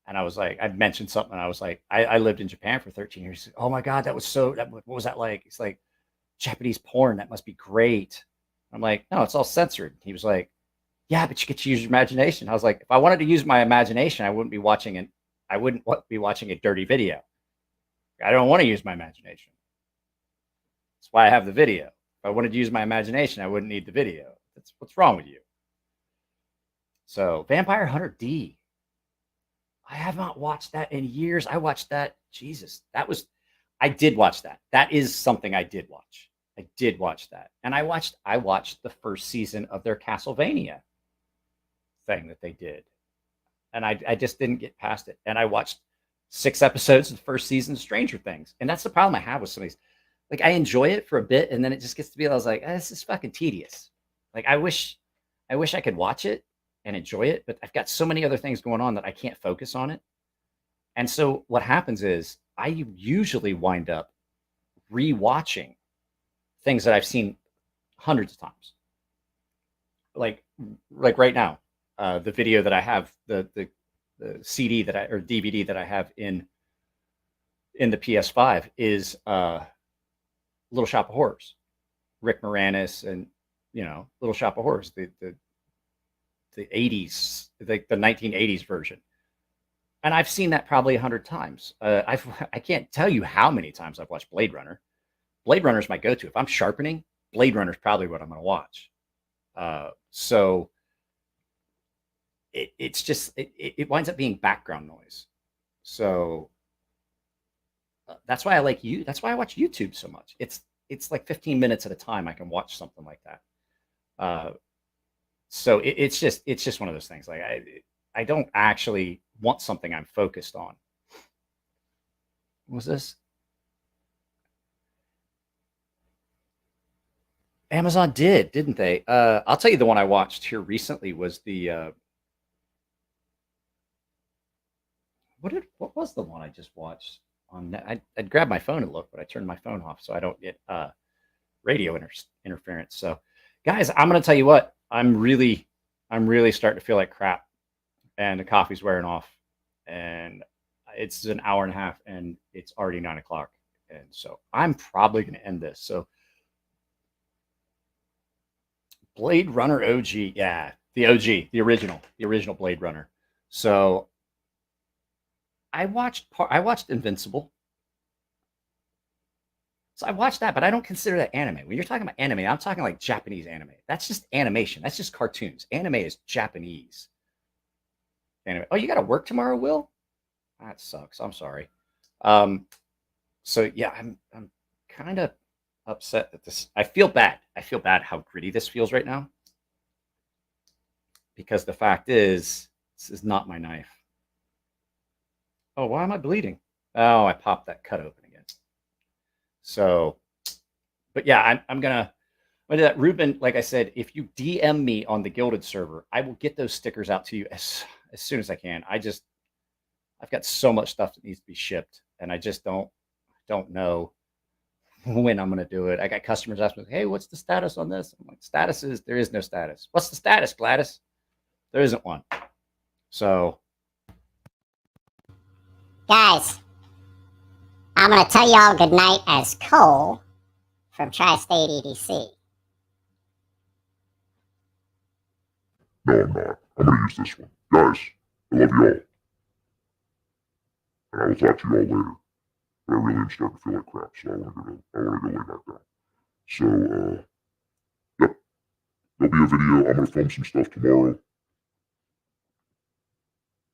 And I was like, I'd mentioned something. I was like, I lived in Japan for 13 years. Oh my God, what was that like? It's like Japanese porn. That must be great. I'm like, no, it's all censored. He was like, yeah, but you get to use your imagination. I was like, if I wanted to use my imagination, I wouldn't be watching a dirty video. I don't want to use my imagination. That's why I have the video. If I wanted to use my imagination, I wouldn't need the video. That's what's wrong with you. So Vampire Hunter D. I have not watched that in years. I watched that. Jesus, I did watch that. That is something I did watch. I did watch that. And I watched the first season of their Castlevania thing that they did. And I just didn't get past it. And I watched 6 episodes of the first season of Stranger Things. And that's the problem I have with some of these. Like, I enjoy it for a bit, and then it just gets to be, I was like, this is fucking tedious. Like, I wish I could watch it and enjoy it, but I've got so many other things going on that I can't focus on it. And so what happens is I usually wind up rewatching things that I've seen hundreds of times. Like right now, the video that I have, the CD or DVD that I have in the PS5 is Little Shop of Horrors, Rick Moranis, and Little Shop of Horrors, the 80s, like the 1980s version. And I've seen that probably 100 times. I can't tell you how many times I've watched Blade Runner. Blade Runner is my go-to. If I'm sharpening, Blade Runner is probably what I'm going to watch. So it's just, it winds up being background noise. So that's why I like you. That's why I watch YouTube so much. It's like 15 minutes at a time. I can watch something like that. So it's just one of those things. Like I don't actually want something I'm focused on. What was this? Amazon didn't they? I'll tell you, the one I watched here recently was the what was the one I just watched on net? I'd grab my phone and look, but I turned my phone off so I don't get radio interference. So guys, I'm going to tell you what, I'm really starting to feel like crap, and the coffee's wearing off, and it's an hour and a half, and it's already 9 o'clock. And so I'm probably going to end this. So Blade Runner OG. Yeah. The OG, the original Blade Runner. So I watched Invincible. So I watched that, but I don't consider that anime. When you're talking about anime, I'm talking like Japanese anime. That's just animation. That's just cartoons. Anime is Japanese anime. Oh, you got to work tomorrow, Will? That sucks. I'm sorry. So yeah, I'm kind of upset that this. I feel bad. I feel bad how gritty this feels right now, because the fact is, this is not my knife. Oh, why am I bleeding? Oh, I popped that cut open again. So, but yeah, I'm gonna do that. Ruben, like I said, if you DM me on the Gilded server, I will get those stickers out to you as soon as I can. I've got so much stuff that needs to be shipped, and I just don't know when I'm going to do it. I got customers asking me, hey, what's the status on this? I'm like, status is, there is no status. What's the status, Gladys? There isn't one. So. Guys, I'm going to tell y'all goodnight as Cole from Tri-State EDC. No, I'm not. I'm going to use this one. Guys, I love you all. And I will talk to you all later. But I really am starting to feel like crap, so I want to go lay back down. So, yep. There'll be a video. I'm going to film some stuff tomorrow.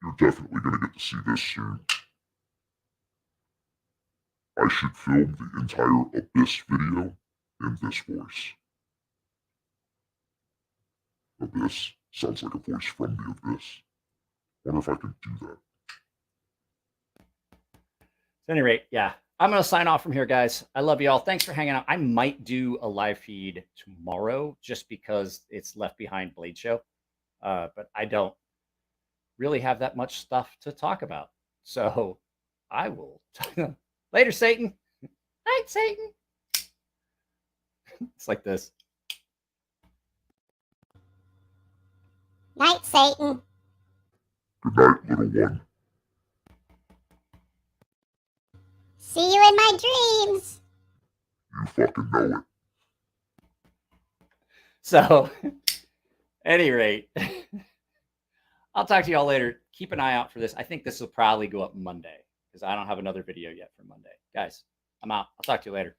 You're definitely going to get to see this soon. I should film the entire Abyss video in this voice. Abyss sounds like a voice from the Abyss. I wonder if I can do that. At any rate, yeah, I'm going to sign off from here, guys. I love you all. Thanks for hanging out. I might do a live feed tomorrow just because it's Left Behind Blade Show. But I don't really have that much stuff to talk about. So I will. Later, Satan. Night, Satan. It's like this. Night, Satan. Good night, little one. See you in my dreams. You fucking know it. So, any rate, I'll talk to you all later. Keep an eye out for this. I think this will probably go up Monday because I don't have another video yet for Monday. Guys, I'm out. I'll talk to you later.